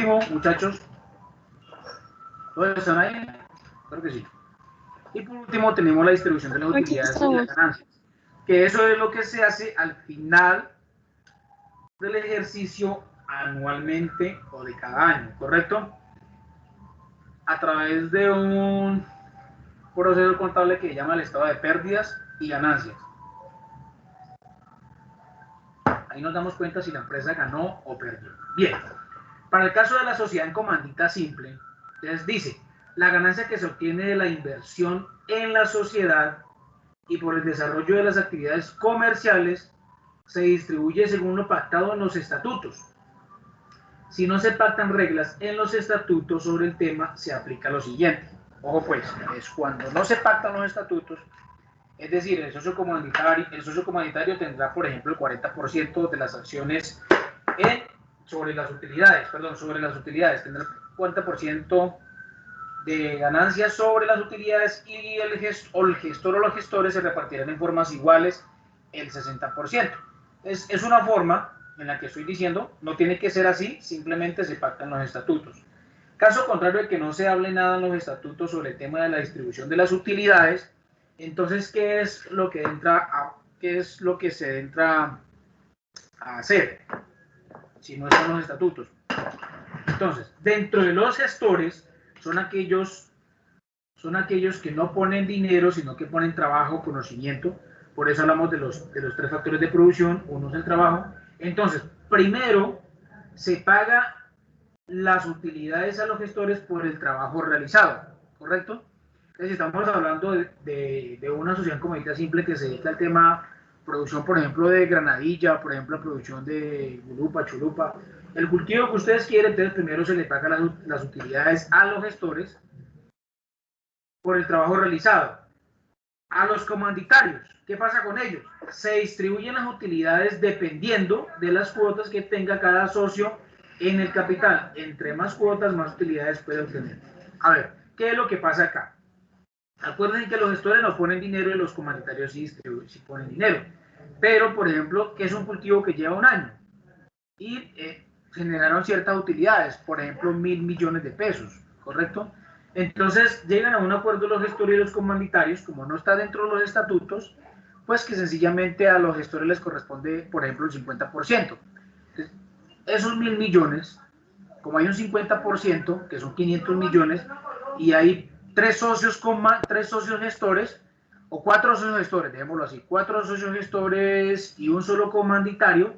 último, muchachos, ¿todos están ahí? Creo que sí. Y por último tenemos la distribución de las utilidades y las ganancias, que eso es lo que se hace al final del ejercicio anualmente o de cada año, ¿correcto? A través de un proceso contable que se llama el estado de pérdidas y ganancias. Ahí nos damos cuenta si la empresa ganó o perdió. Bien, para el caso de la sociedad en comandita simple, entonces dice, la ganancia que se obtiene de la inversión en la sociedad y por el desarrollo de las actividades comerciales se distribuye según lo pactado en los estatutos. Si no se pactan reglas en los estatutos sobre el tema, se aplica lo siguiente. Ojo pues, es cuando no se pactan los estatutos, es decir, el socio comunitario tendrá, por ejemplo, el 40% de las acciones sobre las utilidades, tendrá el 40% de ganancias sobre las utilidades y el gestor o los gestores se repartirán en formas iguales el 60%. Es una forma en la que estoy diciendo, no tiene que ser así, simplemente se pactan los estatutos. Caso contrario de que no se hable nada en los estatutos sobre el tema de la distribución de las utilidades, entonces, ¿qué es lo que se entra a hacer si no están los estatutos? Entonces, dentro de los gestores son aquellos que no ponen dinero, sino que ponen trabajo, conocimiento. Por eso hablamos de los 3 factores de producción. Uno es el trabajo. Entonces, primero se paga las utilidades a los gestores por el trabajo realizado, ¿correcto? Entonces, estamos hablando de una sociedad comunitaria simple que se dedica al tema producción, por ejemplo, de granadilla, por ejemplo, producción de gulupa, chulupa, el cultivo que ustedes quieren. Entonces, primero se le paga las utilidades a los gestores por el trabajo realizado. A los comanditarios, ¿qué pasa con ellos? Se distribuyen las utilidades dependiendo de las cuotas que tenga cada socio en el capital. Entre más cuotas, más utilidades puede obtener. A ver, ¿qué es lo que pasa acá? Acuérdense que los gestores no ponen dinero y los comanditarios sí ponen dinero. Pero, por ejemplo, ¿qué es un cultivo que lleva un año? Y generaron ciertas utilidades, por ejemplo, 1.000 millones de pesos, ¿correcto? Entonces llegan a un acuerdo los gestores y los comanditarios, como no está dentro de los estatutos, pues que sencillamente a los gestores les corresponde, por ejemplo, el 50%. Entonces, esos 1.000 millones, como hay un 50%, que son 500 millones, y hay 3 socios gestores, o 4 socios gestores, dejémoslo así, 4 socios gestores y un solo comanditario,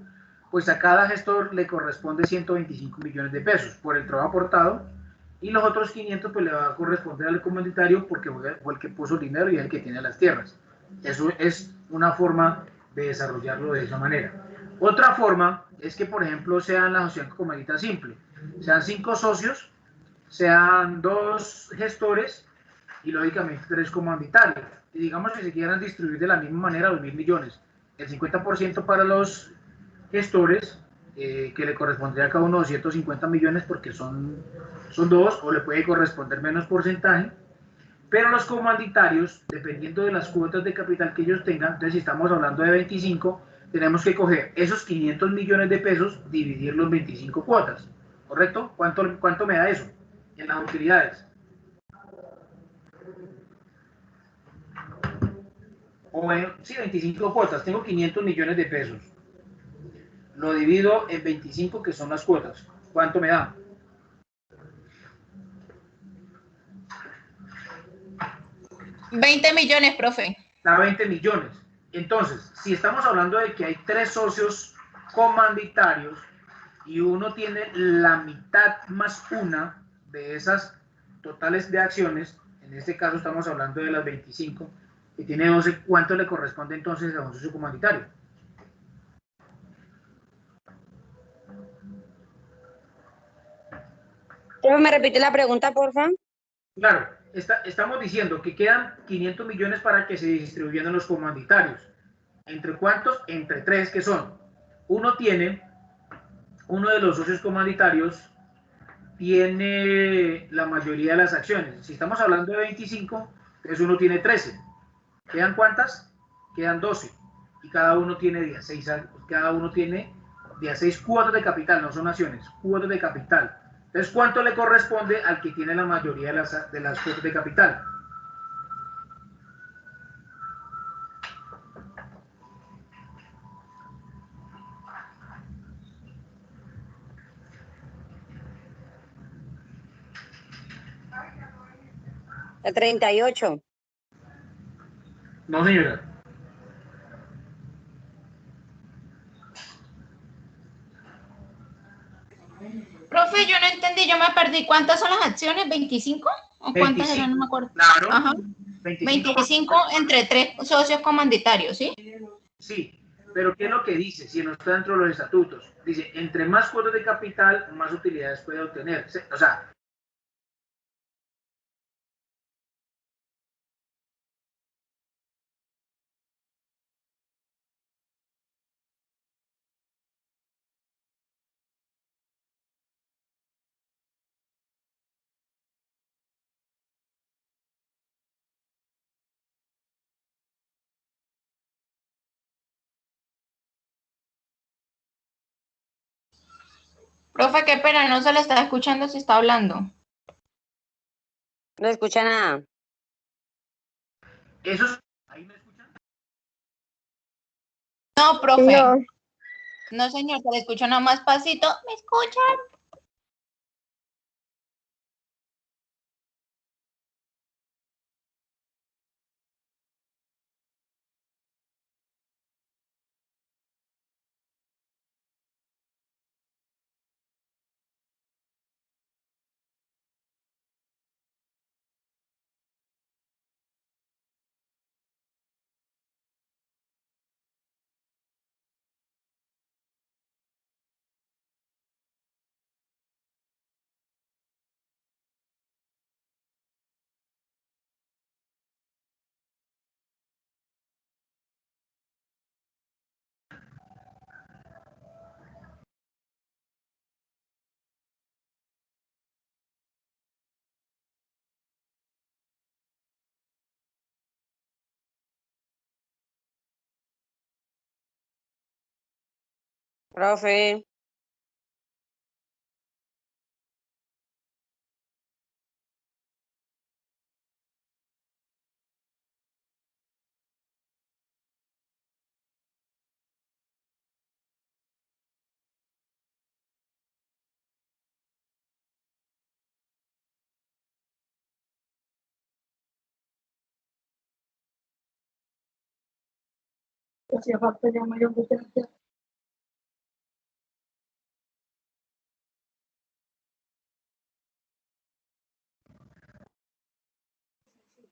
pues a cada gestor le corresponde 125 millones de pesos por el trabajo aportado, y los otros 500 pues le va a corresponder al comanditario porque fue el que puso el dinero y es el que tiene las tierras. Eso es una forma de desarrollarlo de esa manera. Otra forma es que, por ejemplo, sean la sociedad comunitaria simple, sean 5 socios, sean 2 gestores y lógicamente 3 comanditarios. Y digamos que se quieran distribuir de la misma manera los 1.000 millones. El 50% para los gestores, que le correspondría a cada uno 250 millones porque son 2, o le puede corresponder menos porcentaje. Pero los comanditarios, dependiendo de las cuotas de capital que ellos tengan, entonces si estamos hablando de 25, tenemos que coger esos 500 millones de pesos, dividirlos en 25 cuotas, ¿correcto? ¿Cuánto me da eso en las utilidades? Sí, 25 cuotas, tengo 500 millones de pesos. Lo divido en 25, que son las cuotas. ¿Cuánto me da? $20 millones, profe. Da 20 millones. Entonces, si estamos hablando de que hay 3 socios comanditarios y uno tiene la mitad más una de esas totales de acciones, en este caso estamos hablando de las 25, y tiene 12, ¿cuánto le corresponde entonces a un socio comanditario? ¿Me repite la pregunta, por favor? Claro, estamos diciendo que quedan 500 millones para que se distribuyan los comanditarios. ¿Entre cuántos? Entre 3, que son. Uno de los socios comanditarios tiene la mayoría de las acciones. Si estamos hablando de 25, entonces uno tiene 13. ¿Quedan cuántas? Quedan 12. Y cada uno tiene 16 cuotas de capital, no son acciones, cuotas de capital. Entonces, ¿cuánto le corresponde al que tiene la mayoría de las cuotas de capital? El 38. No, señora. Profe, yo no entendí, yo me perdí. ¿Cuántas son las acciones? ¿25? ¿O cuántas eran? 25. No me acuerdo. Claro. Ajá. 25. 25 entre 3 socios comanditarios, ¿sí? Sí, pero ¿qué es lo que dice? Si no está dentro de los estatutos. Dice, entre más cuotas de capital, más utilidades puede obtener. O sea, Profe, qué pena, no se le está escuchando si está hablando. No escucha nada. eso es... ¿Ahí me escuchan? No, profe. No. No, señor, se le escucha nada más pasito. ¿Me escuchan? Profe.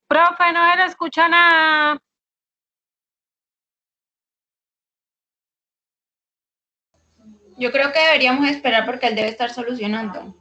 Profe, no se le escucha nada. Yo creo que deberíamos esperar porque él debe estar solucionando.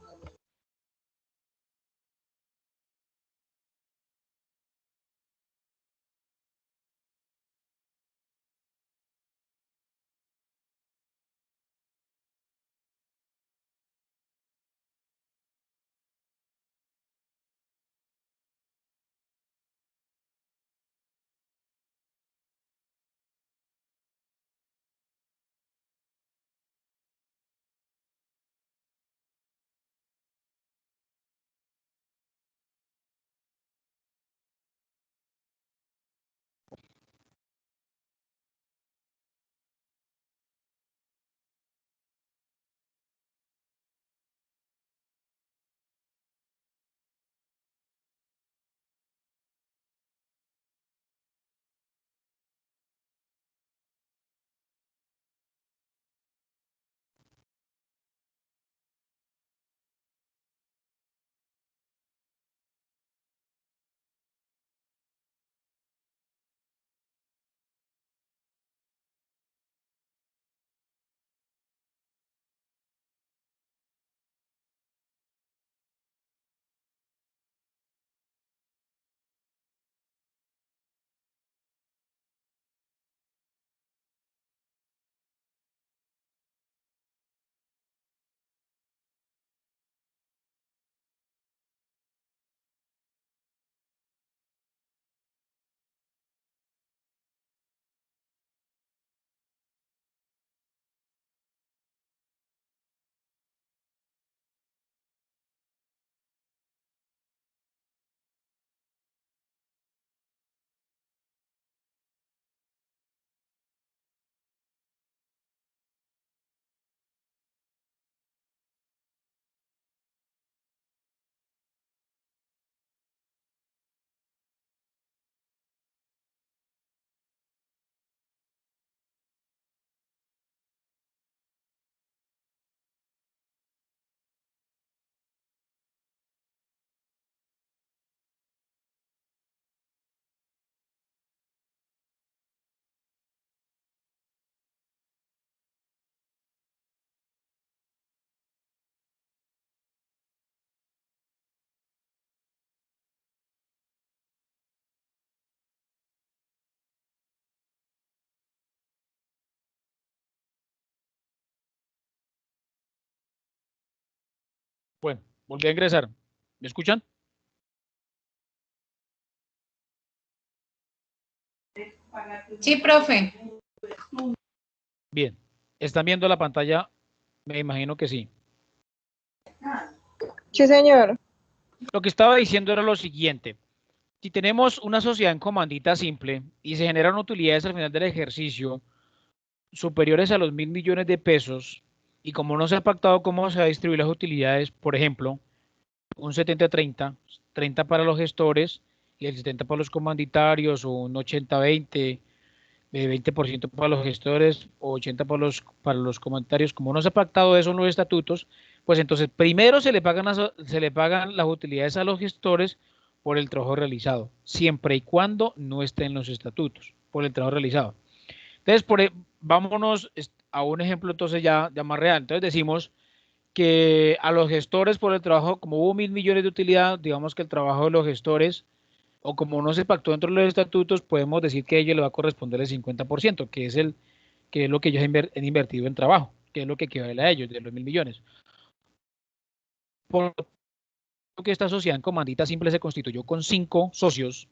Bueno, volví a ingresar. ¿Me escuchan? Sí, profe. Bien. ¿Están viendo la pantalla? Me imagino que sí. Sí, señor. Lo que estaba diciendo era lo siguiente. Si tenemos una sociedad en comandita simple y se generan utilidades al final del ejercicio superiores a los 1.000 millones de pesos, y como no se ha pactado cómo se va a distribuir las utilidades, por ejemplo, un 70-30, 30 para los gestores y el 70 para los comanditarios, o un 80-20, 20% para los gestores o 80 para los comanditarios, como no se ha pactado eso en los estatutos, pues entonces primero se le pagan las utilidades a los gestores por el trabajo realizado, siempre y cuando no esté en los estatutos, por el trabajo realizado. Entonces, vámonos a un ejemplo entonces ya más real. Entonces decimos que a los gestores por el trabajo, como hubo 1.000 millones de utilidad, digamos que el trabajo de los gestores, o como no se pactó dentro de los estatutos, podemos decir que a ellos le va a corresponder el 50%, que es lo que ellos han invertido en trabajo, que es lo que equivale a ellos, de los 1.000 millones. Por lo que esta sociedad en comandita simple se constituyó con 5 socios,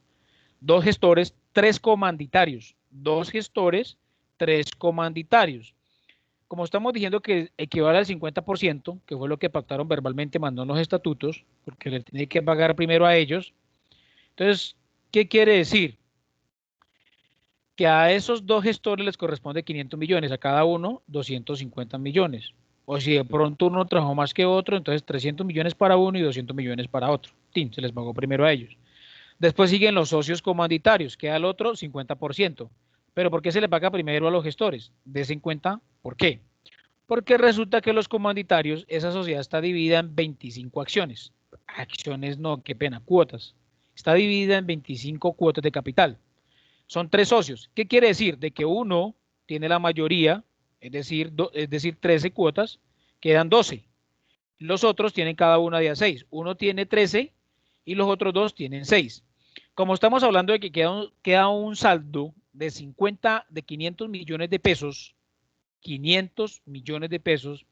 2 gestores, 3 comanditarios, 2 gestores, 3 comanditarios. Como estamos diciendo que equivale al 50%, que fue lo que pactaron verbalmente, mandó en los estatutos, porque le tiene que pagar primero a ellos. Entonces, ¿qué quiere decir? Que a esos 2 gestores les corresponde 500 millones, a cada uno 250 millones. O si de pronto uno trabajó más que otro, entonces 300 millones para uno y 200 millones para otro. Se les pagó primero a ellos. Después siguen los socios comanditarios, queda el otro 50%. ¿Pero por qué se le paga primero a los gestores? Des en cuenta, ¿por qué? Porque resulta que los comanditarios, esa sociedad está dividida en 25 acciones. Acciones no, qué pena, cuotas. Está dividida en 25 cuotas de capital. Son 3 socios. ¿Qué quiere decir? De que uno tiene la mayoría, es decir 13 cuotas, quedan 12. Los otros tienen cada una de a 6. Uno tiene 13 y los otros 2 tienen 6. Como estamos hablando de que queda un saldo de 500 millones de pesos, 500 millones de pesos,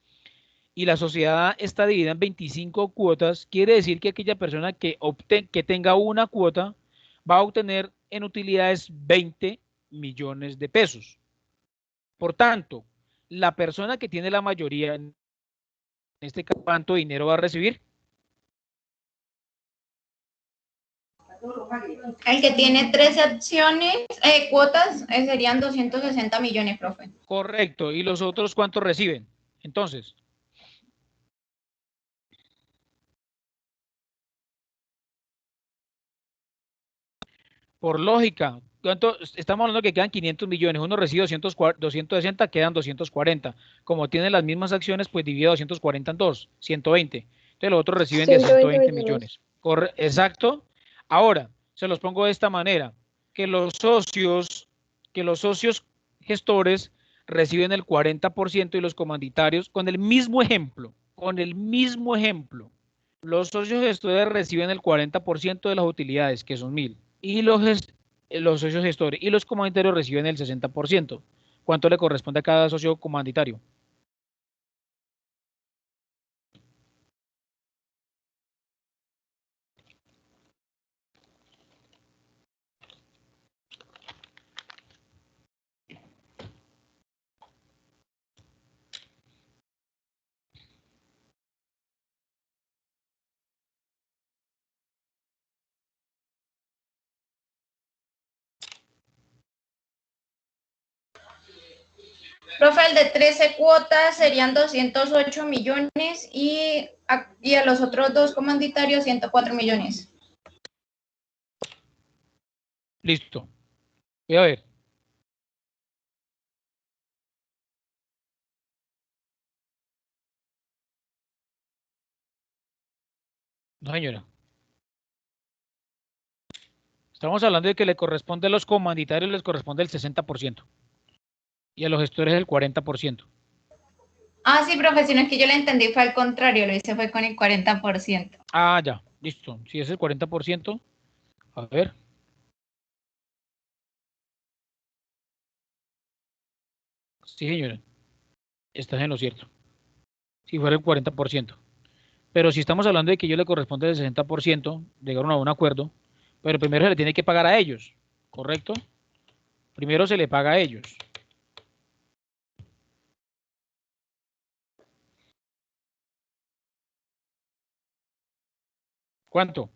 y la sociedad está dividida en 25 cuotas, quiere decir que aquella persona que tenga una cuota va a obtener en utilidades 20 millones de pesos. Por tanto, la persona que tiene la mayoría, en este caso, ¿cuánto dinero va a recibir? El que tiene 13 acciones, cuotas, serían 260 millones, profe. Correcto. ¿Y los otros cuánto reciben? Entonces, por lógica, ¿cuánto? Estamos hablando que quedan 500 millones, uno recibe 260, quedan 240. Como tienen las mismas acciones, pues divide 240 en 2, 120. Entonces los otros reciben de 120 millones. Exacto. Ahora, se los pongo de esta manera, que los socios gestores reciben el 40% y los comanditarios, con el mismo ejemplo, los socios gestores reciben el 40% de las utilidades, que son 1.000. Y los socios gestores y los comanditarios reciben el 60%. ¿Cuánto le corresponde a cada socio comanditario? Profe, el de 13 cuotas serían 208 millones y a los otros 2 comanditarios 104 millones. Listo. Voy a ver. No, señora. Estamos hablando de que le corresponde a los comanditarios, les corresponde el 60%. Y a los gestores el 40%. Ah, sí, profe, si no es que yo le entendí, fue al contrario, lo hice fue con el 40%. Ah, ya, listo. Si es el 40%, a ver. Sí, señora. Estás en lo cierto. Si fuera el 40%. Pero si estamos hablando de que ellos le corresponde el 60%, llegaron a un acuerdo, pero primero se le tiene que pagar a ellos, ¿correcto? Primero se le paga a ellos. ¿Cuánto?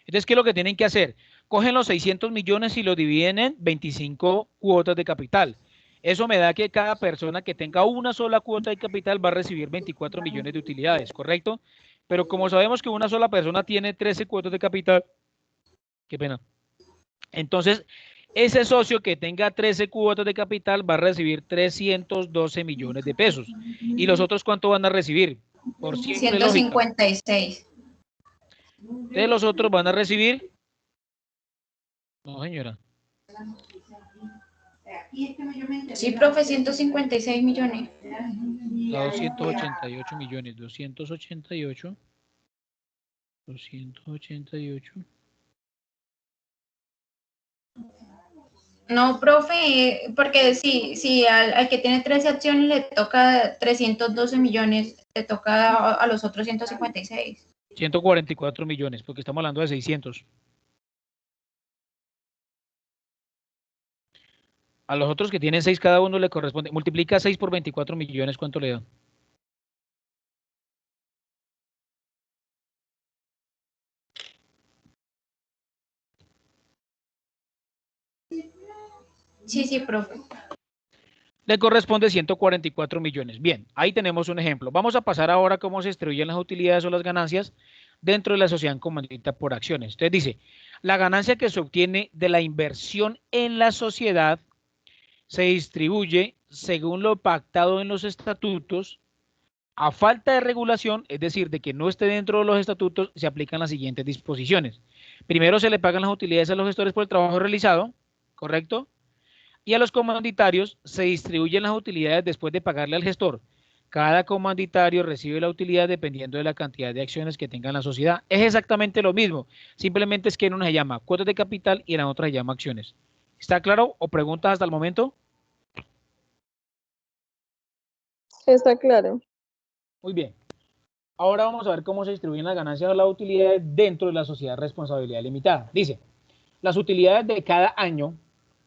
Entonces, ¿qué es lo que tienen que hacer? Cogen los 600 millones y los dividen en 25 cuotas de capital. Eso me da que cada persona que tenga una sola cuota de capital va a recibir 24 millones de utilidades, ¿correcto? Pero como sabemos que una sola persona tiene 13 cuotas de capital, qué pena. Entonces, ese socio que tenga 13 cuotas de capital va a recibir 312 millones de pesos. ¿Y los otros cuánto van a recibir? Por simple lógica. 156. Entonces, los otros van a recibir... No, señora. Sí, profe, 156 millones. Da 288 millones, 288. No, profe, porque si al que tiene 13 acciones le toca 312 millones, le toca a los otros 156. 144 millones, porque estamos hablando de 600. A los otros que tienen 6 cada uno le corresponde. Multiplica 6 por 24 millones, ¿cuánto le da? Sí, profe. Le corresponde 144 millones. Bien, ahí tenemos un ejemplo. Vamos a pasar ahora a cómo se distribuyen las utilidades o las ganancias dentro de la sociedad en comandita por acciones. Entonces dice, la ganancia que se obtiene de la inversión en la sociedad se distribuye según lo pactado en los estatutos. A falta de regulación, es decir, de que no esté dentro de los estatutos, se aplican las siguientes disposiciones. Primero se le pagan las utilidades a los gestores por el trabajo realizado, ¿correcto? Y a los comanditarios se distribuyen las utilidades después de pagarle al gestor. Cada comanditario recibe la utilidad dependiendo de la cantidad de acciones que tenga en la sociedad. Es exactamente lo mismo, simplemente es que en una se llama cuotas de capital y en la otra se llama acciones. ¿Está claro o preguntas hasta el momento? Está claro. Muy bien. Ahora vamos a ver cómo se distribuyen las ganancias o las utilidades dentro de la sociedad de responsabilidad limitada. Dice, las utilidades de cada año,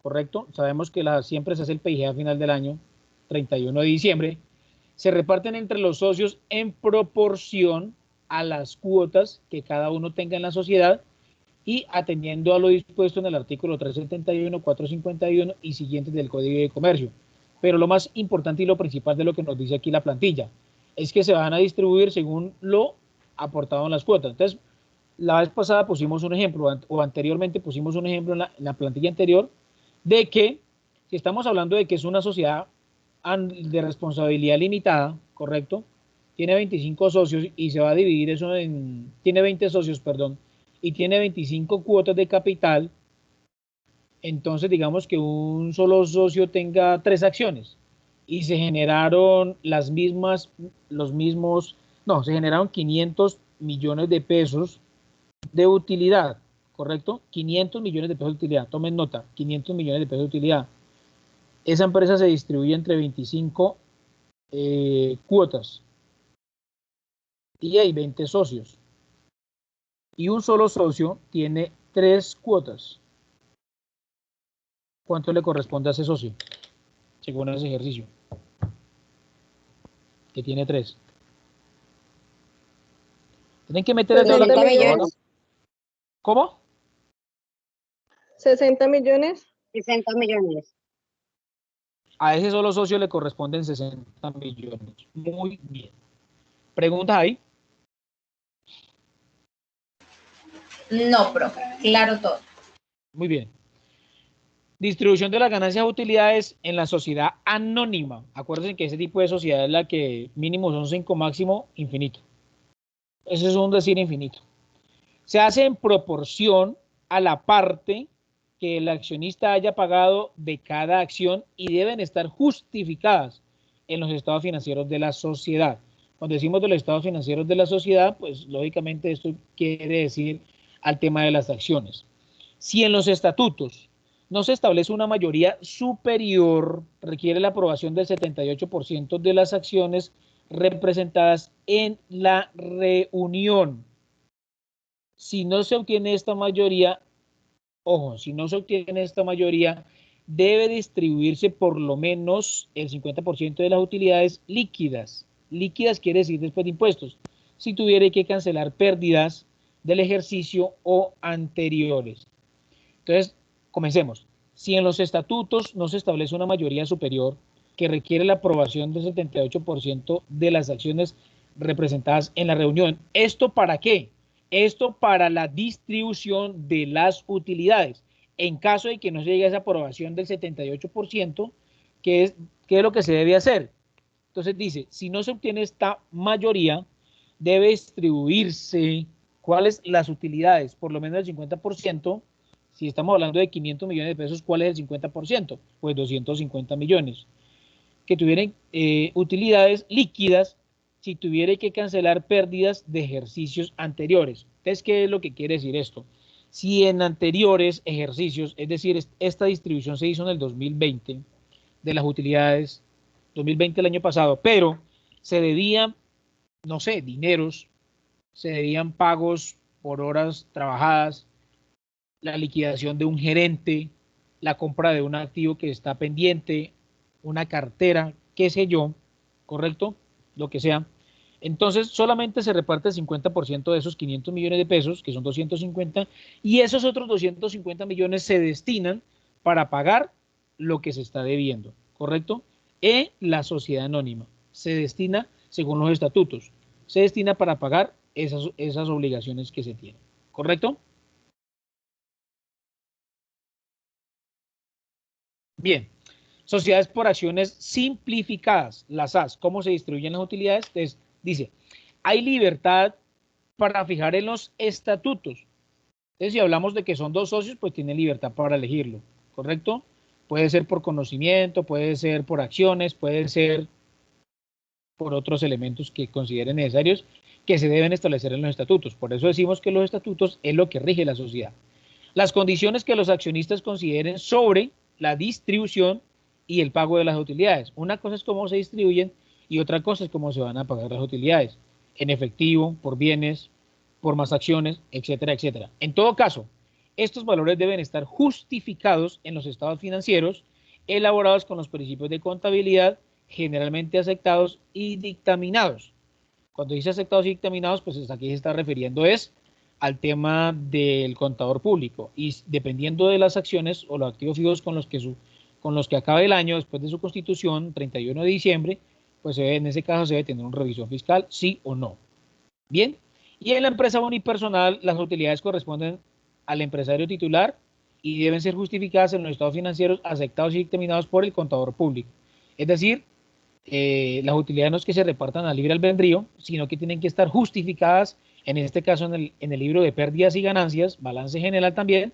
¿correcto? Sabemos que siempre se hace el PIG a final del año, 31 de diciembre, se reparten entre los socios en proporción a las cuotas que cada uno tenga en la sociedad y atendiendo a lo dispuesto en el artículo 371, 451 y siguientes del Código de Comercio. Pero lo más importante y lo principal de lo que nos dice aquí la plantilla es que se van a distribuir según lo aportado en las cuotas. Entonces, la vez pasada pusimos un ejemplo, o anteriormente pusimos un ejemplo en la plantilla anterior, de que si estamos hablando de que es una sociedad de responsabilidad limitada, ¿correcto? Tiene 25 socios y se va a dividir eso en... Tiene 20 socios, perdón, y tiene 25 cuotas de capital. Entonces, digamos que un solo socio tenga 3 acciones y se generaron se generaron 500 millones de pesos de utilidad, ¿correcto? 500 millones de pesos de utilidad, tomen nota, 500 millones de pesos de utilidad. Esa empresa se distribuye entre 25 cuotas y hay 20 socios. Y un solo socio tiene 3 cuotas. ¿Cuánto le corresponde a ese socio? Según ese ejercicio. Que tiene 3. Tienen que meter el 60 millones. ¿Cómo? 60 millones. 60 millones. A ese solo socio le corresponden 60 millones. Muy bien. ¿Preguntas ahí? No, profe, claro todo. Muy bien. Distribución de las ganancias e utilidades en la sociedad anónima. Acuérdense que ese tipo de sociedad es la que mínimo son 5, máximo infinito. Eso es un decir infinito. Se hace en proporción a la parte que el accionista haya pagado de cada acción y deben estar justificadas en los estados financieros de la sociedad. Cuando decimos de los estados financieros de la sociedad, pues lógicamente esto quiere decir al tema de las acciones. Si en los estatutos no se establece una mayoría superior, requiere la aprobación del 78% de las acciones representadas en la reunión. Si no se obtiene esta mayoría, ojo, si no se obtiene esta mayoría, debe distribuirse por lo menos el 50% de las utilidades líquidas. Líquidas quiere decir después de impuestos. Si tuviera que cancelar pérdidas del ejercicio o anteriores. Entonces, comencemos. Si en los estatutos no se establece una mayoría superior que requiere la aprobación del 78% de las acciones representadas en la reunión, ¿esto para qué? Esto para la distribución de las utilidades. En caso de que no se llegue a esa aprobación del 78%, ¿qué es lo que se debe hacer? Entonces dice, si no se obtiene esta mayoría, debe distribuirse cuáles las utilidades, por lo menos el 50%. Si estamos hablando de 500 millones de pesos, ¿cuál es el 50%? Pues 250 millones. Que tuvieran utilidades líquidas si tuviera que cancelar pérdidas de ejercicios anteriores. Entonces, ¿qué es lo que quiere decir esto? Si en anteriores ejercicios, es decir, esta distribución se hizo en el 2020 de las utilidades, 2020 el año pasado, pero se debían, no sé, dineros, se debían pagos por horas trabajadas, la liquidación de un gerente, la compra de un activo que está pendiente, una cartera, qué sé yo, ¿correcto? Lo que sea. Entonces, solamente se reparte el 50% de esos 500 millones de pesos, que son 250, y esos otros 250 millones se destinan para pagar lo que se está debiendo, ¿correcto? La sociedad anónima se destina, según los estatutos, se destina para pagar esas obligaciones que se tienen, ¿correcto? Bien, sociedades por acciones simplificadas, las SAS, ¿cómo se distribuyen las utilidades? Entonces, dice, hay libertad para fijar en los estatutos. Entonces, si hablamos de que son dos socios, pues tienen libertad para elegirlo, ¿correcto? Puede ser por conocimiento, puede ser por acciones, puede ser por otros elementos que consideren necesarios que se deben establecer en los estatutos. Por eso decimos que los estatutos es lo que rige la sociedad. Las condiciones que los accionistas consideren sobre la distribución y el pago de las utilidades. Una cosa es cómo se distribuyen y otra cosa es cómo se van a pagar las utilidades. En efectivo, por bienes, por más acciones, etcétera, etcétera. En todo caso, estos valores deben estar justificados en los estados financieros, elaborados con los principios de contabilidad, generalmente aceptados y dictaminados. Cuando dice aceptados y dictaminados, pues aquí se está refiriendo al tema del contador público, y dependiendo de las acciones o los activos fijos con los que acabe el año después de su constitución, 31 de diciembre, pues en ese caso se debe tener una revisión fiscal, sí o no. Bien, y en la empresa unipersonal las utilidades corresponden al empresario titular y deben ser justificadas en los estados financieros aceptados y dictaminados por el contador público. Es decir, las utilidades no es que se repartan a libre albedrío, sino que tienen que estar justificadas, en este caso en el libro de pérdidas y ganancias, balance general también,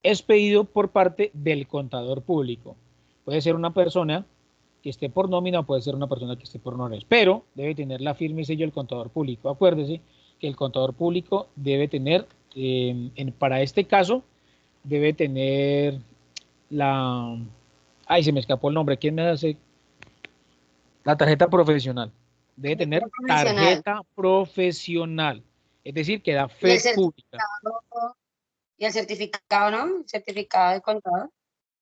expedido por parte del contador público. Puede ser una persona que esté por nómina o puede ser una persona que esté por honorarios, pero debe tener la firma y sello del contador público. Acuérdese que el contador público debe tener, para este caso, debe tener la... Ay, se me escapó el nombre. ¿Quién me hace? La tarjeta profesional. Debe tener tarjeta profesional. Es decir, que da fe pública. Y el certificado, ¿no? El certificado de contador.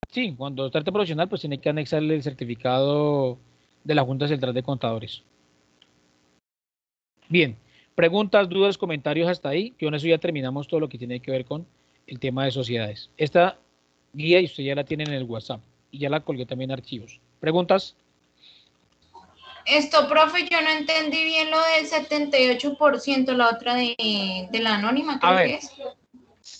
Sí, cuando es tarjeta profesional, pues tiene que anexarle el certificado de la Junta Central de Contadores. Bien, preguntas, dudas, comentarios hasta ahí, que con eso ya terminamos todo lo que tiene que ver con el tema de sociedades. Esta guía y usted ya la tiene en el WhatsApp y ya la colgué también en archivos. ¿Preguntas? Profe, yo no entendí bien lo del 78%, la otra de la anónima, creo que es.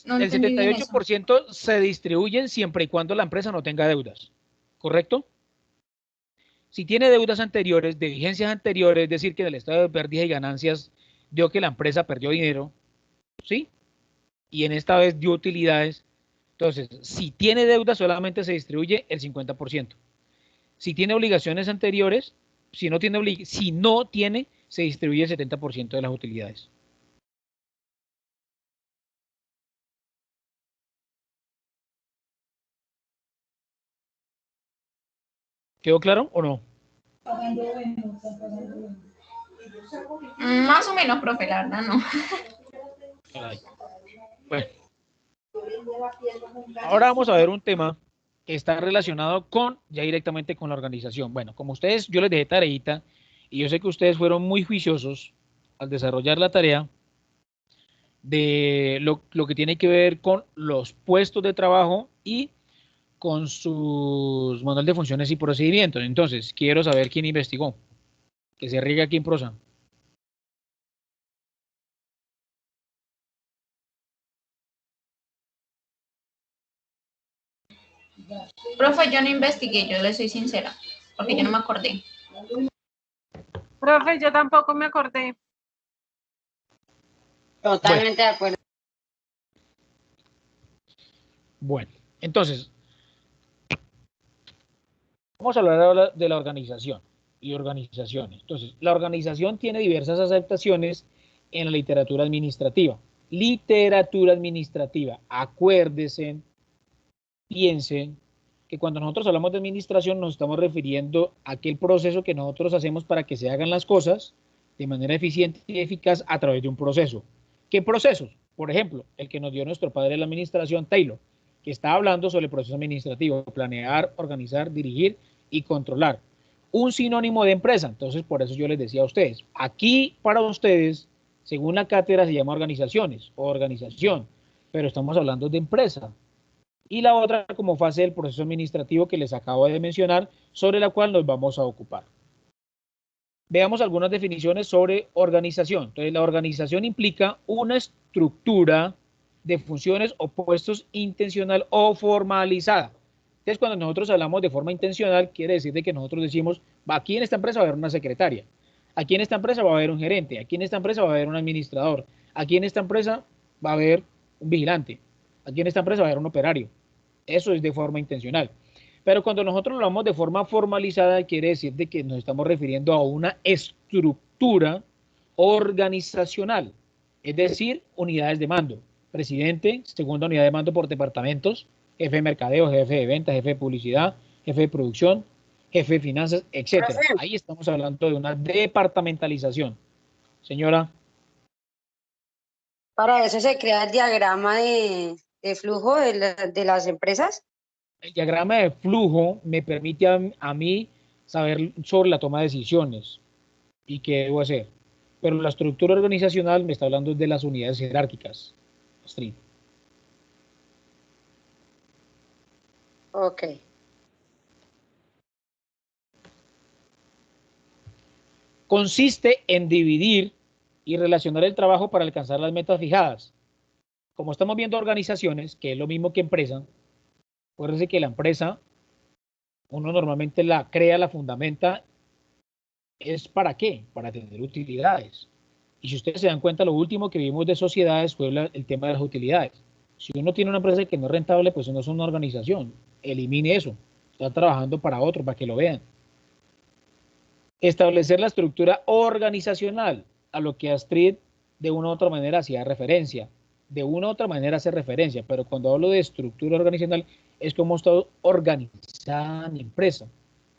No el entendí bien eso. 78% se distribuyen siempre y cuando la empresa no tenga deudas, ¿correcto? Si tiene deudas anteriores, de vigencias anteriores, es decir, que en el estado de pérdidas y ganancias dio que la empresa perdió dinero, ¿sí? Y en esta vez dio utilidades. Entonces, si tiene deuda, solamente se distribuye el 50%. Si tiene obligaciones anteriores, si no tiene, se distribuye el 70% de las utilidades. ¿Quedó claro o no? Más o menos, profe, la verdad, no. Caray. Bueno, ahora vamos a ver un tema que está relacionado ya directamente con la organización. Bueno, como ustedes, yo les dejé tareita y yo sé que ustedes fueron muy juiciosos al desarrollar la tarea de lo que tiene que ver con los puestos de trabajo y con sus manual de funciones y procedimientos. Entonces, quiero saber quién investigó. Que se riegue aquí en prosa. Profe, yo no investigué, yo le soy sincera, porque yo no me acordé. Profe, yo tampoco me acordé. Totalmente de acuerdo. Bueno, entonces, vamos a hablar ahora de la organización y organizaciones. Entonces, la organización tiene diversas aceptaciones en la literatura administrativa. Literatura administrativa, acuérdense, piensen que cuando nosotros hablamos de administración nos estamos refiriendo a aquel proceso que nosotros hacemos para que se hagan las cosas de manera eficiente y eficaz a través de un proceso. ¿Qué procesos? Por ejemplo, el que nos dio nuestro padre de la administración, Taylor, que está hablando sobre el proceso administrativo, planear, organizar, dirigir y controlar. Un sinónimo de empresa, entonces por eso yo les decía a ustedes, aquí para ustedes, según la cátedra se llama organizaciones o organización, pero estamos hablando de empresa. Y la otra como fase del proceso administrativo que les acabo de mencionar, sobre la cual nos vamos a ocupar. Veamos algunas definiciones sobre organización. Entonces, la organización implica una estructura de funciones o puestos intencional o formalizada. Entonces, cuando nosotros hablamos de forma intencional, quiere decir de que nosotros decimos, aquí en esta empresa va a haber una secretaria, aquí en esta empresa va a haber un gerente, aquí en esta empresa va a haber un administrador, aquí en esta empresa va a haber un vigilante, aquí en esta empresa va a haber un operario. Eso es de forma intencional. Pero cuando nosotros hablamos de forma formalizada, quiere decir de que nos estamos refiriendo a una estructura organizacional, es decir, unidades de mando. Presidente, segunda unidad de mando por departamentos, jefe de mercadeo, jefe de ventas, jefe de publicidad, jefe de producción, jefe de finanzas, etcétera. Ahí estamos hablando de una departamentalización. Señora. Para eso se crea el diagrama de flujo de las empresas. El diagrama de flujo me permite a mí saber sobre la toma de decisiones y qué debo hacer. Pero la estructura organizacional me está hablando de las unidades jerárquicas. Astrid. Ok. Consiste en dividir y relacionar el trabajo para alcanzar las metas fijadas. Como estamos viendo organizaciones, que es lo mismo que empresa, acuérdense que la empresa, uno normalmente la crea, la fundamenta, ¿es para qué? Para tener utilidades. Y si ustedes se dan cuenta, lo último que vimos de sociedades fue el tema de las utilidades. Si uno tiene una empresa que no es rentable, pues no es una organización. Elimine eso. Está trabajando para otro, para que lo vean. Establecer la estructura organizacional, a lo que Astrid de una u otra manera hacía referencia. De una u otra manera hace referencia, pero cuando hablo de estructura organizacional, es como está organizada la empresa.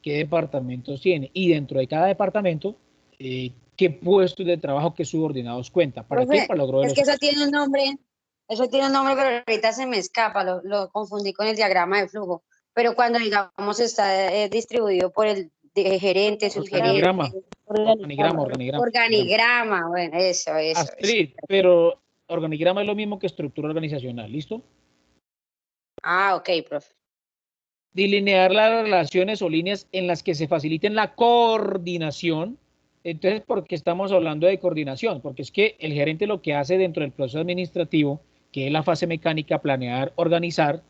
¿Qué departamentos tiene? Y dentro de cada departamento, ¿qué puestos de trabajo, qué subordinados cuenta? ¿Para qué? Para lograr es que eso tiene un nombre, pero ahorita se me escapa, lo confundí con el diagrama de flujo. Pero cuando, digamos, está distribuido por el gerente, subgerente. Organigrama, bueno, eso. Astrid, pero organigrama es lo mismo que estructura organizacional, ¿listo? Ah, ok, profe. Delinear las relaciones o líneas en las que se faciliten la coordinación. Entonces, ¿por qué estamos hablando de coordinación? Porque es que el gerente lo que hace dentro del proceso administrativo, que es la fase mecánica, planear, organizar,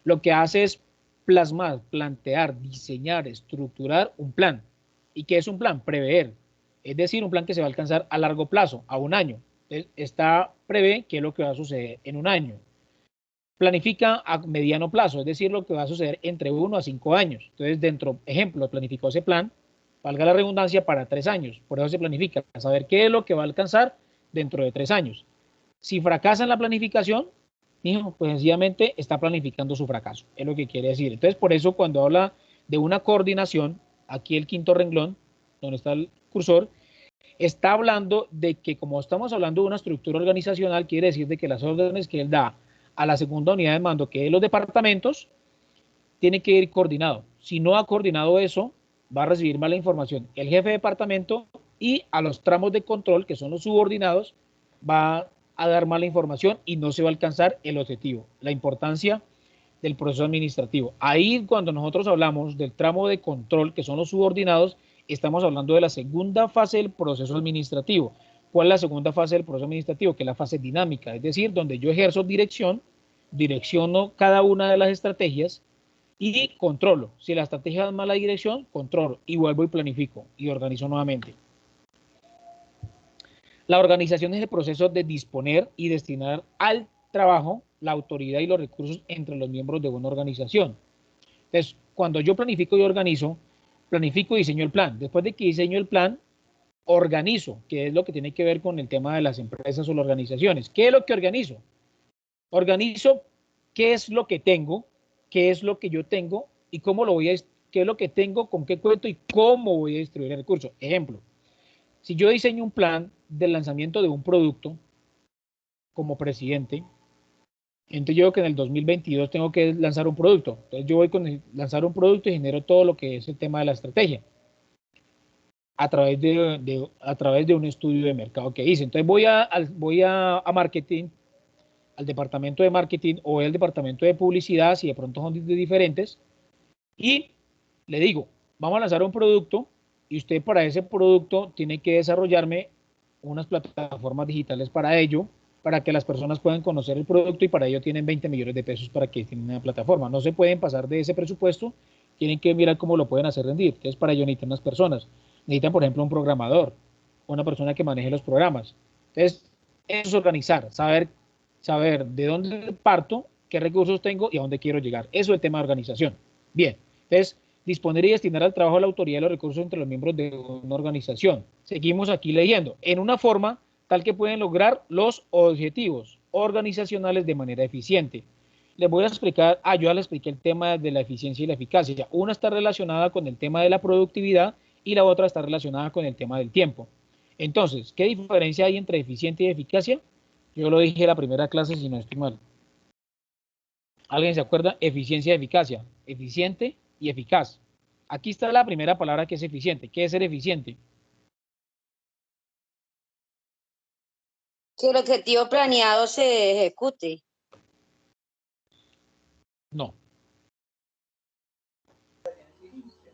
lo que hace es plasmar, plantear, diseñar, estructurar un plan. ¿Y qué es un plan? Prever. Es decir, un plan que se va a alcanzar a largo plazo, a un año. Entonces, prevé qué es lo que va a suceder en un año. Planifica a mediano plazo, es decir, lo que va a suceder entre 1 a 5 años. Entonces, ejemplo, planificó ese plan, valga la redundancia, para 3 años. Por eso se planifica, para saber qué es lo que va a alcanzar dentro de 3 años. Si fracasa en la planificación, pues sencillamente está planificando su fracaso, es lo que quiere decir. Entonces, por eso cuando habla de una coordinación, aquí el quinto renglón, donde está el cursor, está hablando de que como estamos hablando de una estructura organizacional, quiere decir de que las órdenes que él da a la segunda unidad de mando, que es los departamentos, tiene que ir coordinado. Si no ha coordinado eso, va a recibir mala información el jefe de departamento y a los tramos de control, que son los subordinados, va a dar mala información y no se va a alcanzar el objetivo. La importancia del proceso administrativo. Ahí cuando nosotros hablamos del tramo de control, que son los subordinados, estamos hablando de la segunda fase del proceso administrativo. ¿Cuál es la segunda fase del proceso administrativo? Que es la fase dinámica, es decir, donde yo ejerzo dirección, direcciono cada una de las estrategias y controlo. Si la estrategia da mala dirección, controlo y vuelvo y planifico y organizo nuevamente. La organización es el proceso de disponer y destinar al trabajo la autoridad y los recursos entre los miembros de una organización. Entonces, cuando yo planifico y organizo, planifico y diseño el plan. Después de que diseño el plan, organizo, que es lo que tiene que ver con el tema de las empresas o las organizaciones. ¿Qué es lo que organizo? Organizo qué es lo que tengo, qué es lo que yo tengo y cómo lo voy a, qué es lo que tengo, con qué cuento y cómo voy a distribuir el recurso. Ejemplo, si yo diseño un plan de lanzamiento de un producto como presidente, entonces yo digo que en el 2022 tengo que lanzar un producto. Entonces yo voy con lanzar un producto y genero todo lo que es el tema de la estrategia a través de un estudio de mercado que hice. Entonces voy a marketing, al departamento de marketing o el departamento de publicidad, si de pronto son diferentes, y le digo, vamos a lanzar un producto y usted para ese producto tiene que desarrollarme unas plataformas digitales para ello, para que las personas puedan conocer el producto y para ello tienen 20 millones de pesos para que tienen una plataforma. No se pueden pasar de ese presupuesto, tienen que mirar cómo lo pueden hacer rendir. Entonces para ello necesitan unas personas. Necesitan, por ejemplo, un programador, una persona que maneje los programas. Entonces, eso es organizar, saber de dónde parto, qué recursos tengo y a dónde quiero llegar. Eso es el tema de organización. Bien, entonces, disponer y destinar al trabajo de la autoridad y los recursos entre los miembros de una organización. Seguimos aquí leyendo. En una forma tal que pueden lograr los objetivos organizacionales de manera eficiente. Les voy a explicar, yo ya les expliqué el tema de la eficiencia y la eficacia. Una está relacionada con el tema de la productividad y la otra está relacionada con el tema del tiempo. Entonces, ¿qué diferencia hay entre eficiente y eficacia? Yo lo dije en la primera clase, si no estoy mal. ¿Alguien se acuerda? Eficiencia y eficacia. Eficiente y eficaz. Aquí está la primera palabra que es eficiente. ¿Qué es ser eficiente? Que el objetivo planeado se ejecute. No.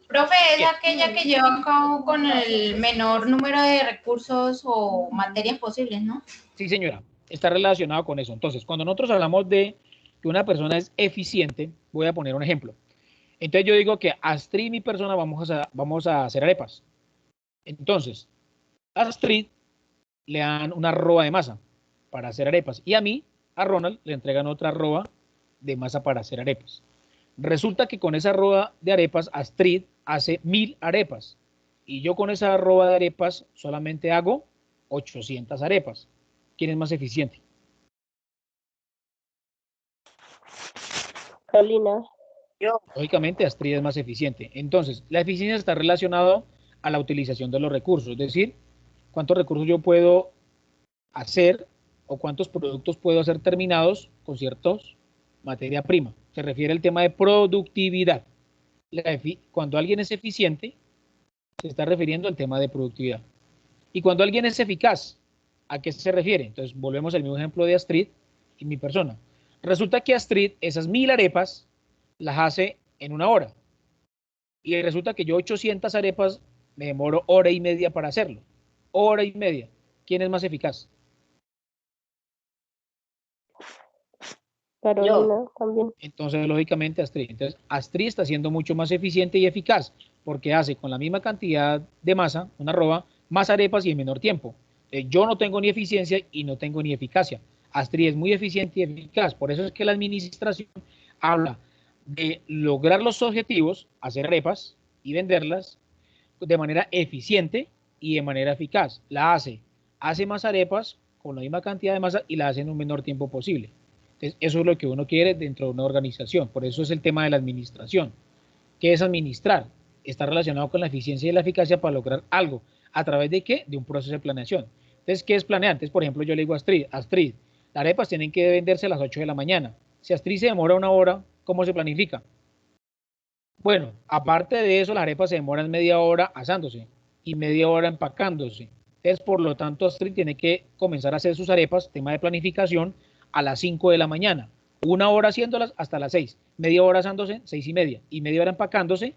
Profe, es aquella que lleva a cabo con el menor número de recursos o materias posibles, ¿no? Sí, señora. Está relacionado con eso. Entonces, cuando nosotros hablamos de que una persona es eficiente, voy a poner un ejemplo. Entonces yo digo que Astrid y mi persona vamos a hacer arepas. Entonces, a Astrid le dan una arroba de masa para hacer arepas y a mí, a Ronald, le entregan otra arroba de masa para hacer arepas. Resulta que con esa arroba de arepas, Astrid hace 1000 arepas y yo con esa arroba de arepas solamente hago 800 arepas. ¿Quién es más eficiente? Carolina. Yo. Lógicamente, Astrid es más eficiente. Entonces, la eficiencia está relacionada a la utilización de los recursos, es decir, cuántos recursos yo puedo hacer o cuántos productos puedo hacer terminados con ciertos materia prima. Se refiere al tema de productividad. Cuando alguien es eficiente, se está refiriendo al tema de productividad. Y cuando alguien es eficaz, ¿a qué se refiere? Entonces, volvemos al mismo ejemplo de Astrid y mi persona. Resulta que Astrid, esas 1000 arepas, las hace en 1 hora. Y resulta que yo 800 arepas me demoro 1h30 para hacerlo. 1h30. ¿Quién es más eficaz? Carolina también. Entonces, lógicamente, Astrid. Entonces, Astrid está siendo mucho más eficiente y eficaz porque hace con la misma cantidad de masa, una arroba, más arepas y en menor tiempo. Yo no tengo ni eficiencia y no tengo ni eficacia. Astrid es muy eficiente y eficaz. Por eso es que la administración habla de lograr los objetivos, hacer arepas y venderlas de manera eficiente y de manera eficaz. La hace más arepas con la misma cantidad de masa y la hace en un menor tiempo posible. Entonces, eso es lo que uno quiere dentro de una organización. Por eso es el tema de la administración, ¿Qué es administrar? Está relacionado con la eficiencia y la eficacia para lograr algo. ¿A través de qué? De un proceso de planeación. Entonces, ¿qué es planear? Entonces, por ejemplo, yo le digo a Astrid, las arepas tienen que venderse a las 8 de la mañana. Si Astrid se demora una hora, ¿cómo se planifica? Bueno, aparte de eso, las arepas se demoran media hora asándose y media hora empacándose. Entonces, por lo tanto, Astrid tiene que comenzar a hacer sus arepas, tema de planificación, a las 5 de la mañana. Una hora haciéndolas hasta las 6. Media hora asándose, 6:30. Y media hora empacándose,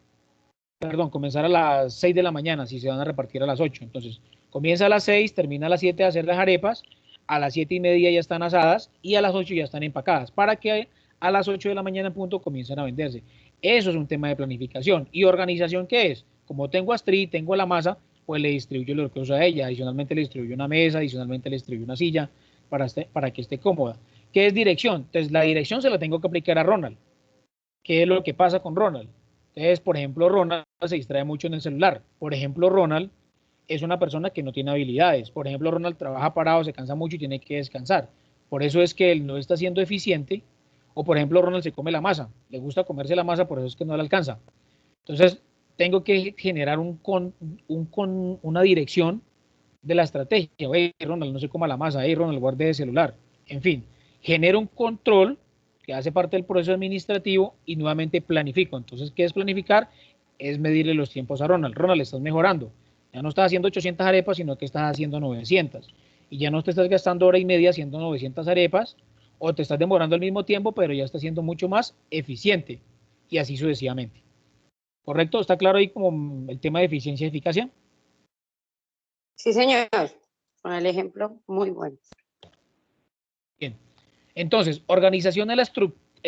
perdón, comenzar a las 6 de la mañana, si se van a repartir a las 8. Entonces, comienza a las 6, termina a las 7 de hacer las arepas, a las 7:30 ya están asadas y a las 8 ya están empacadas, para que a las 8 de la mañana en punto comiencen a venderse. Eso es un tema de planificación. ¿Y organización qué es? Como tengo a Astrid, tengo la masa, pues le distribuyo lo que usa ella, adicionalmente le distribuyo una mesa, adicionalmente le distribuyo una silla para que esté cómoda. ¿Qué es dirección? Entonces, la dirección se la tengo que aplicar a Ronald. ¿Qué es lo que pasa con Ronald? Entonces, por ejemplo, Ronald se distrae mucho en el celular. Por ejemplo, Ronald es una persona que no tiene habilidades. Por ejemplo, Ronald trabaja parado, se cansa mucho y tiene que descansar. Por eso es que él no está siendo eficiente. O, por ejemplo, Ronald se come la masa. Le gusta comerse la masa, por eso es que no le alcanza. Entonces, tengo que generar una dirección de la estrategia. Oye, Ronald, no se coma la masa. Ronald, guarde el celular. En fin, genero un control que hace parte del proceso administrativo y nuevamente planifico. Entonces, ¿qué es planificar? Es medirle los tiempos a Ronald. Ronald, estás mejorando. Ya no estás haciendo 800 arepas, sino que estás haciendo 900. Y ya no te estás gastando hora y media haciendo 900 arepas, o te estás demorando al mismo tiempo, pero ya estás siendo mucho más eficiente. Y así sucesivamente. ¿Correcto? ¿Está claro ahí como el tema de eficiencia y eficacia? Sí, señor. Con el ejemplo, muy bueno. Bien. Entonces, organización es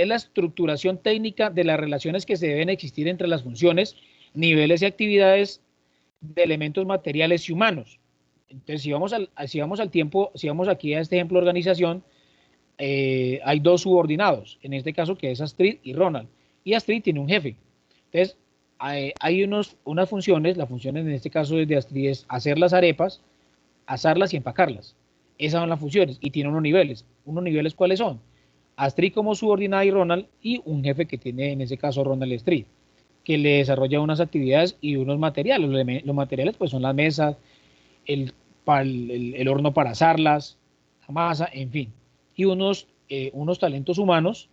la estructuración técnica de las relaciones que se deben existir entre las funciones, niveles y actividades de elementos materiales y humanos. Entonces, si vamos al tiempo, si vamos aquí a este ejemplo de organización, hay dos subordinados, en este caso que es Astrid y Ronald, y Astrid tiene un jefe. Entonces, hay unas funciones, la función en este caso de Astrid es hacer las arepas, asarlas y empacarlas. Esas son las funciones y tiene unos niveles. ¿Unos niveles cuáles son? Astrid como subordinada y Ronald, y un jefe que tiene en ese caso Ronald y Astrid, que le desarrolla unas actividades y unos materiales. Los materiales pues son las mesas, el horno para asarlas, la masa, en fin. Y unos talentos humanos,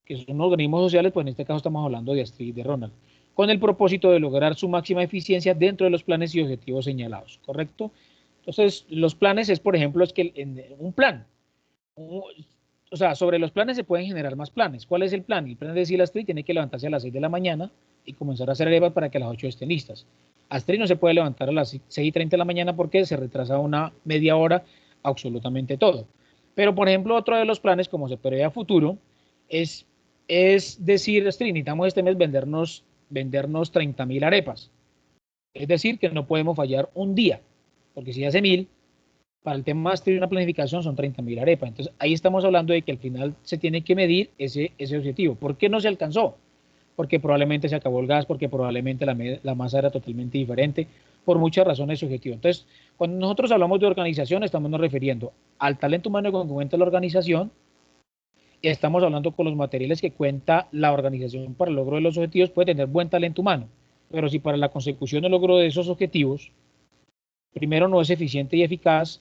que son organismos sociales, pues en este caso estamos hablando de Astrid y de Ronald, con el propósito de lograr su máxima eficiencia dentro de los planes y objetivos señalados, ¿correcto? Entonces, los planes es, por ejemplo, es que un plan, o sea, sobre los planes se pueden generar más planes. ¿Cuál es el plan? El plan es decir, Astrid tiene que levantarse a las 6 de la mañana y comenzar a hacer arepas para que a las 8 estén listas. Astrid no se puede levantar a las 6:30 de la mañana porque se retrasa una media hora absolutamente todo. Pero, por ejemplo, otro de los planes, como se prevé a futuro, es decir, Astrid, necesitamos este mes vendernos 30.000 arepas. Es decir, que no podemos fallar un día, porque si hace 1.000, para el tema de una planificación son 30.000 arepas. Entonces, ahí estamos hablando de que al final se tiene que medir ese objetivo. ¿Por qué no se alcanzó? Porque probablemente se acabó el gas, porque probablemente la masa era totalmente diferente, por muchas razones subjetivas. Entonces, cuando nosotros hablamos de organización, estamos nos refiriendo al talento humano congruente de la organización, y estamos hablando con los materiales que cuenta la organización para el logro de los objetivos, puede tener buen talento humano, pero si para la consecución del logro de esos objetivos, primero no es eficiente y eficaz,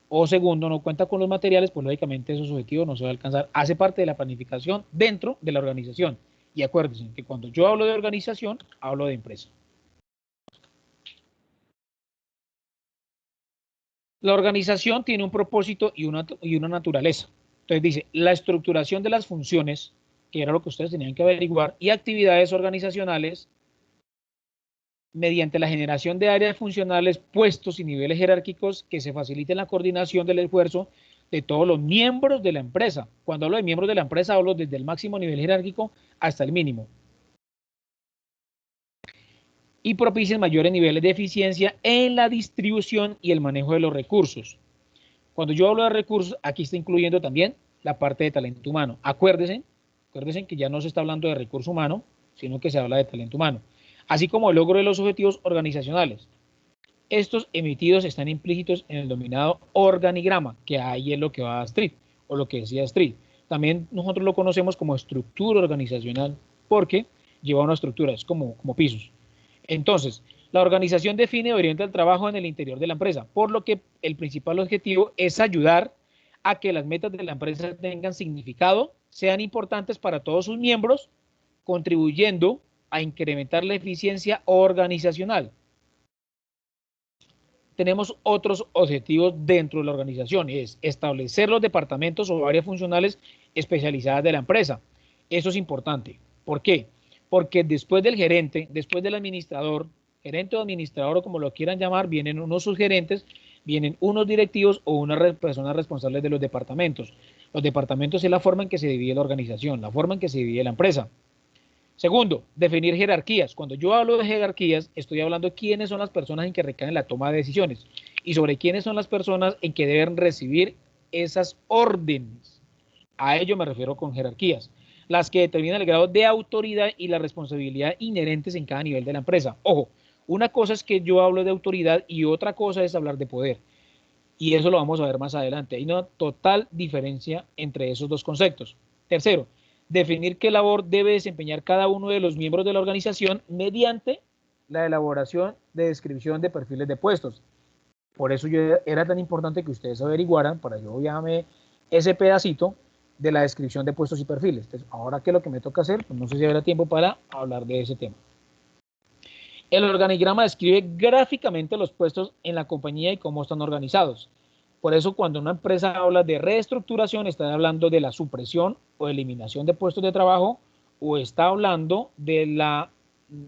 o segundo, no cuenta con los materiales, pues lógicamente esos objetivos no se van a alcanzar. Hace parte de la planificación dentro de la organización. Y acuérdense que cuando yo hablo de organización, hablo de empresa. La organización tiene un propósito y una naturaleza. Entonces dice, la estructuración de las funciones, que era lo que ustedes tenían que averiguar, y actividades organizacionales mediante la generación de áreas funcionales, puestos y niveles jerárquicos que se faciliten la coordinación del esfuerzo de todos los miembros de la empresa. Cuando hablo de miembros de la empresa, hablo desde el máximo nivel jerárquico hasta el mínimo. Y propicien mayores niveles de eficiencia en la distribución y el manejo de los recursos. Cuando yo hablo de recursos, aquí está incluyendo también la parte de talento humano. Acuérdense que ya no se está hablando de recurso humano, sino que se habla de talento humano. Así como el logro de los objetivos organizacionales. Estos emitidos están implícitos en el denominado organigrama, que ahí es lo que va a Astrid, o lo que decía Astrid. También nosotros lo conocemos como estructura organizacional, porque lleva una estructura, es como pisos. Entonces, la organización define y orienta el trabajo en el interior de la empresa, por lo que el principal objetivo es ayudar a que las metas de la empresa tengan significado, sean importantes para todos sus miembros, contribuyendo a incrementar la eficiencia organizacional. Tenemos otros objetivos dentro de la organización, es establecer los departamentos o áreas funcionales especializadas de la empresa. Eso es importante. ¿Por qué? Porque después del gerente, después del administrador, gerente o administrador o como lo quieran llamar, vienen unos subgerentes, vienen unos directivos o unas personas responsables de los departamentos. Los departamentos es la forma en que se divide la organización, la forma en que se divide la empresa. Segundo, definir jerarquías. Cuando yo hablo de jerarquías, estoy hablando de quiénes son las personas en que recaen la toma de decisiones y sobre quiénes son las personas en que deben recibir esas órdenes. A ello me refiero con jerarquías, las que determinan el grado de autoridad y la responsabilidad inherentes en cada nivel de la empresa. Ojo, una cosa es que yo hablo de autoridad y otra cosa es hablar de poder. Y eso lo vamos a ver más adelante. Hay una total diferencia entre esos dos conceptos. Tercero, definir qué labor debe desempeñar cada uno de los miembros de la organización mediante la elaboración de descripción de perfiles de puestos. Por eso era tan importante que ustedes averiguaran, para yo llame ese pedacito de la descripción de puestos y perfiles. Entonces, ahora, ¿qué es lo que me toca hacer? Pues no sé si habrá tiempo para hablar de ese tema. El organigrama describe gráficamente los puestos en la compañía y cómo están organizados. Por eso, cuando una empresa habla de reestructuración, está hablando de la supresión o eliminación de puestos de trabajo, o está hablando de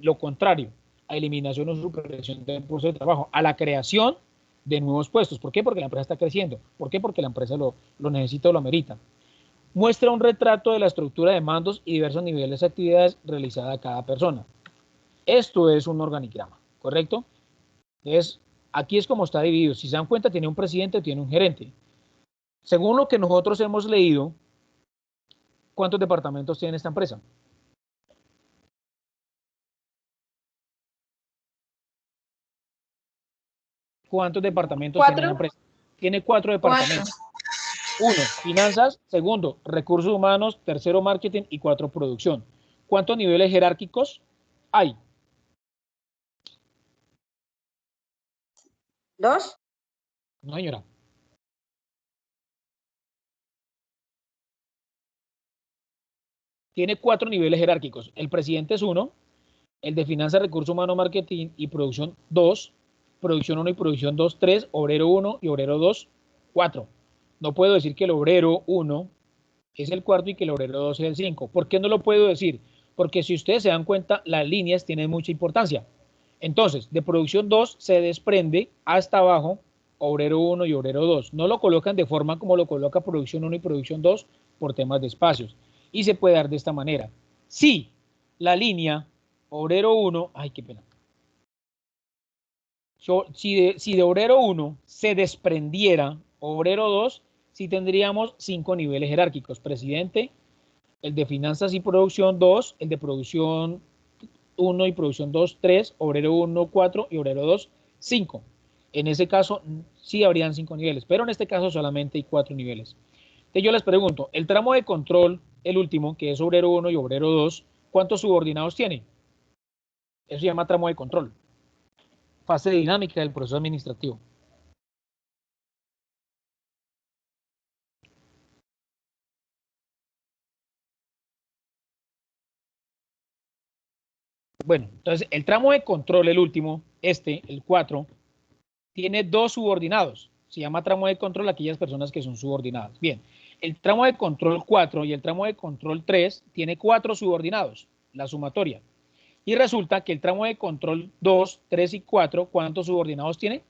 lo contrario, a eliminación o supresión de puestos de trabajo, a la creación de nuevos puestos. ¿Por qué? Porque la empresa está creciendo. ¿Por qué? Porque la empresa lo necesita o lo amerita. Muestra un retrato de la estructura de mandos y diversos niveles de actividades realizadas a cada persona. Esto es un organigrama, ¿correcto? Entonces, aquí es como está dividido. Si se dan cuenta, tiene un presidente o tiene un gerente. Según lo que nosotros hemos leído, ¿cuántos departamentos tiene esta empresa? ¿Cuántos departamentos tiene la empresa? Tiene 4 departamentos. 1, finanzas. Segundo, recursos humanos. Tercero, marketing. Y 4, producción. ¿Cuántos niveles jerárquicos hay? 2. No, señora. Tiene 4 niveles jerárquicos. El presidente es 1, el de finanzas, recursos humanos, marketing y producción 2, producción 1 y producción 2, 3, obrero 1 y obrero 2, 4. No puedo decir que el obrero 1 es el cuarto y que el obrero 2 es el 5. ¿Por qué no lo puedo decir? Porque si ustedes se dan cuenta, las líneas tienen mucha importancia. Entonces, de producción 2 se desprende hasta abajo obrero 1 y obrero 2. No lo colocan de forma como lo coloca producción 1 y producción 2 por temas de espacios. Y se puede dar de esta manera. Si la línea obrero 1, ay, qué pena. Si de obrero 1 se desprendiera obrero 2, sí tendríamos 5 niveles jerárquicos. Presidente, el de finanzas y producción 2, el de producción 1 y producción 2, 3, obrero 1, 4 y obrero 2, 5. En ese caso sí habrían 5 niveles, pero en este caso solamente hay 4 niveles. Entonces yo les pregunto, el tramo de control, el último, que es obrero 1 y obrero 2, ¿cuántos subordinados tiene? Eso se llama tramo de control. Fase dinámica del proceso administrativo. Bueno, entonces el tramo de control, el último, el 4, tiene 2 subordinados. Se llama tramo de control aquellas personas que son subordinadas. Bien, el tramo de control 4 y el tramo de control 3 tiene 4 subordinados, la sumatoria. Y resulta que el tramo de control 2, 3 y 4, ¿cuántos subordinados tiene?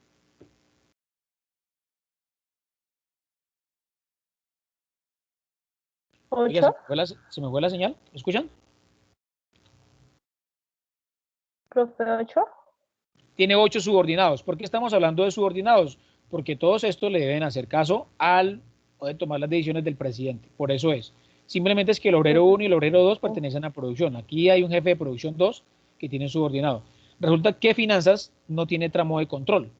Oiga, ¿se me fue la señal? ¿Me escuchan? Profe, 8. Tiene 8 subordinados. ¿Por qué estamos hablando de subordinados? Porque todos estos le deben hacer caso al poder tomar las decisiones del presidente. Por eso es. Simplemente es que el obrero 1 y el obrero 2 pertenecen a producción. Aquí hay un jefe de producción 2 que tiene subordinado. Resulta que finanzas no tiene tramo de control.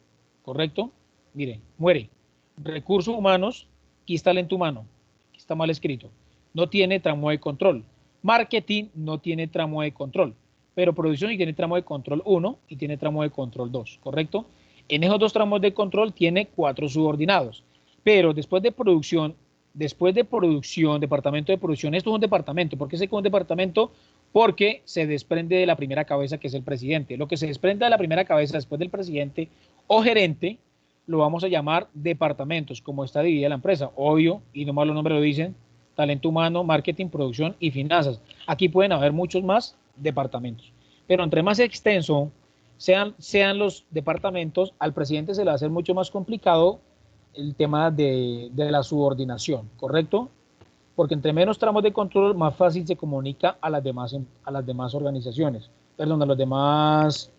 ¿Correcto? Miren, muere. Recursos humanos, aquí está lento humano. Aquí está mal escrito. No tiene tramo de control. Marketing no tiene tramo de control, pero producción sí tiene tramo de control 1 y tiene tramo de control 2, ¿correcto? En esos dos tramos de control tiene 4 subordinados, pero después de producción, departamento de producción, esto es un departamento. ¿Por qué se llama un departamento? Porque se desprende de la primera cabeza, que es el presidente. Lo que se desprende de la primera cabeza después del presidente o gerente, lo vamos a llamar departamentos, como está dividida la empresa. Obvio, y nomás los nombres lo dicen, talento humano, marketing, producción y finanzas. Aquí pueden haber muchos más departamentos. Pero entre más extenso sean los departamentos, al presidente se le va a hacer mucho más complicado el tema de la subordinación, ¿correcto? Porque entre menos tramos de control, más fácil se comunica a las demás organizaciones, perdón, a las demás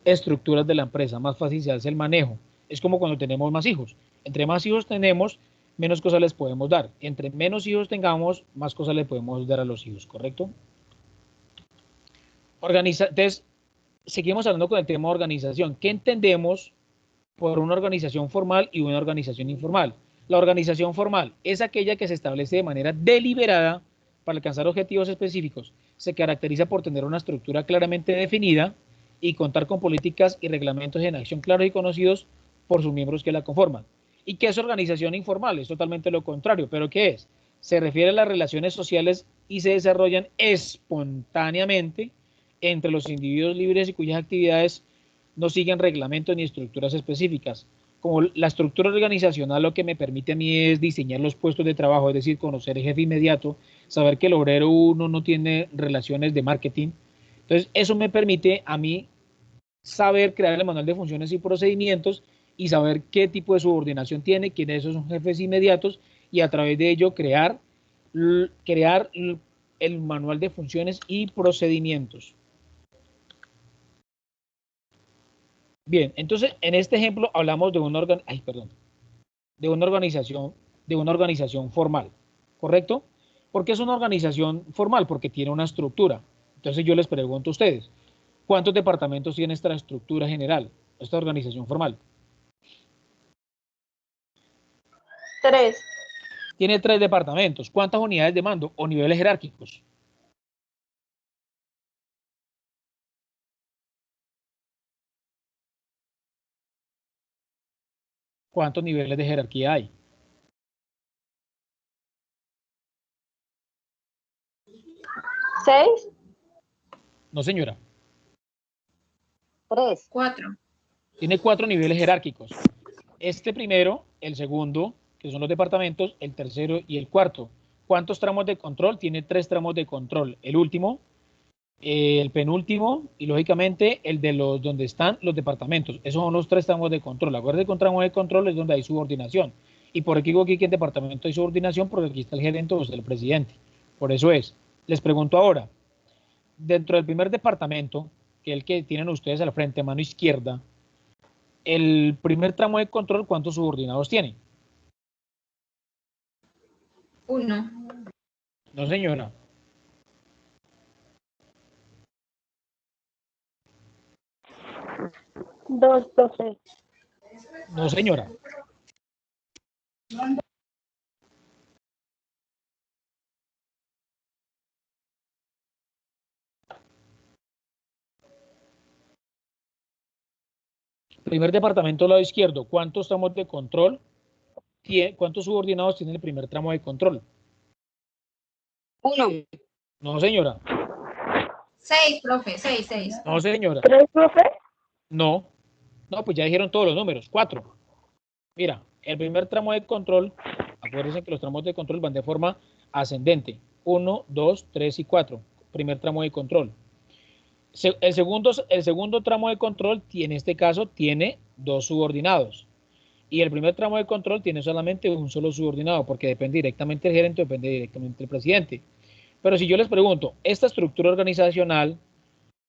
estructuras de la empresa, más fácil se hace el manejo. Es como cuando tenemos más hijos. Entre más hijos tenemos, menos cosas les podemos dar. Entre menos hijos tengamos, más cosas le podemos dar a los hijos, ¿correcto? Entonces, seguimos hablando con el tema de organización. ¿Qué entendemos por una organización formal y una organización informal? La organización formal es aquella que se establece de manera deliberada para alcanzar objetivos específicos. Se caracteriza por tener una estructura claramente definida y contar con políticas y reglamentos en acción claros y conocidos por sus miembros que la conforman. ¿Y qué es organización informal? Es totalmente lo contrario. ¿Pero qué es? Se refiere a las relaciones sociales y se desarrollan espontáneamente entre los individuos libres y cuyas actividades no siguen reglamentos ni estructuras específicas. Como la estructura organizacional lo que me permite a mí es diseñar los puestos de trabajo, es decir, conocer el jefe inmediato, saber que el obrero uno no tiene relaciones de marketing. Entonces, eso me permite a mí saber crear el manual de funciones y procedimientos y saber qué tipo de subordinación tiene, quiénes son esos jefes inmediatos y a través de ello crear el manual de funciones y procedimientos. Bien, entonces en este ejemplo hablamos de una organización formal, ¿correcto? ¿Por qué es una organización formal? Porque tiene una estructura. Entonces yo les pregunto a ustedes, ¿cuántos departamentos tiene esta estructura general, esta organización formal? 3. Tiene 3 departamentos. ¿Cuántas unidades de mando o niveles jerárquicos? ¿Cuántos niveles de jerarquía hay? 6. No, señora. 3. 4. Tiene 4 niveles jerárquicos. Este primero, el segundo, que son los departamentos, el tercero y el cuarto. ¿Cuántos tramos de control? Tiene 3 tramos de control. El último, el penúltimo y lógicamente el de los donde están los departamentos. Esos son los 3 tramos de control. Acuérdense que un tramo de control es donde hay subordinación. Y por aquí digo aquí que en departamento hay subordinación porque aquí está el gerente o está el presidente. Por eso es. Les pregunto ahora, dentro del primer departamento, que es el que tienen ustedes al frente, mano izquierda, el primer tramo de control, ¿cuántos subordinados tiene? 1. No, señora. Dos, 12. No, señora. Primer departamento al lado izquierdo, ¿cuántos tramos de control tiene? ¿Cuántos subordinados tiene el primer tramo de control? 1. No, señora. 6, profe, 6, 6. No, señora. 3, profe. No. No, pues ya dijeron todos los números. 4. Mira, el primer tramo de control, acuérdense que los tramos de control van de forma ascendente. 1, 2, 3 y 4. Primer tramo de control. El segundo tramo de control, en este caso, tiene 2 subordinados. Y el primer tramo de control tiene solamente un solo subordinado, porque depende directamente del gerente o depende directamente del presidente. Pero si yo les pregunto, esta estructura organizacional,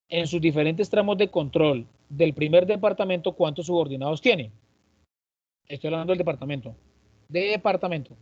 en sus diferentes tramos de control del primer departamento, ¿cuántos subordinados tiene? Estoy hablando del departamento. Departamento.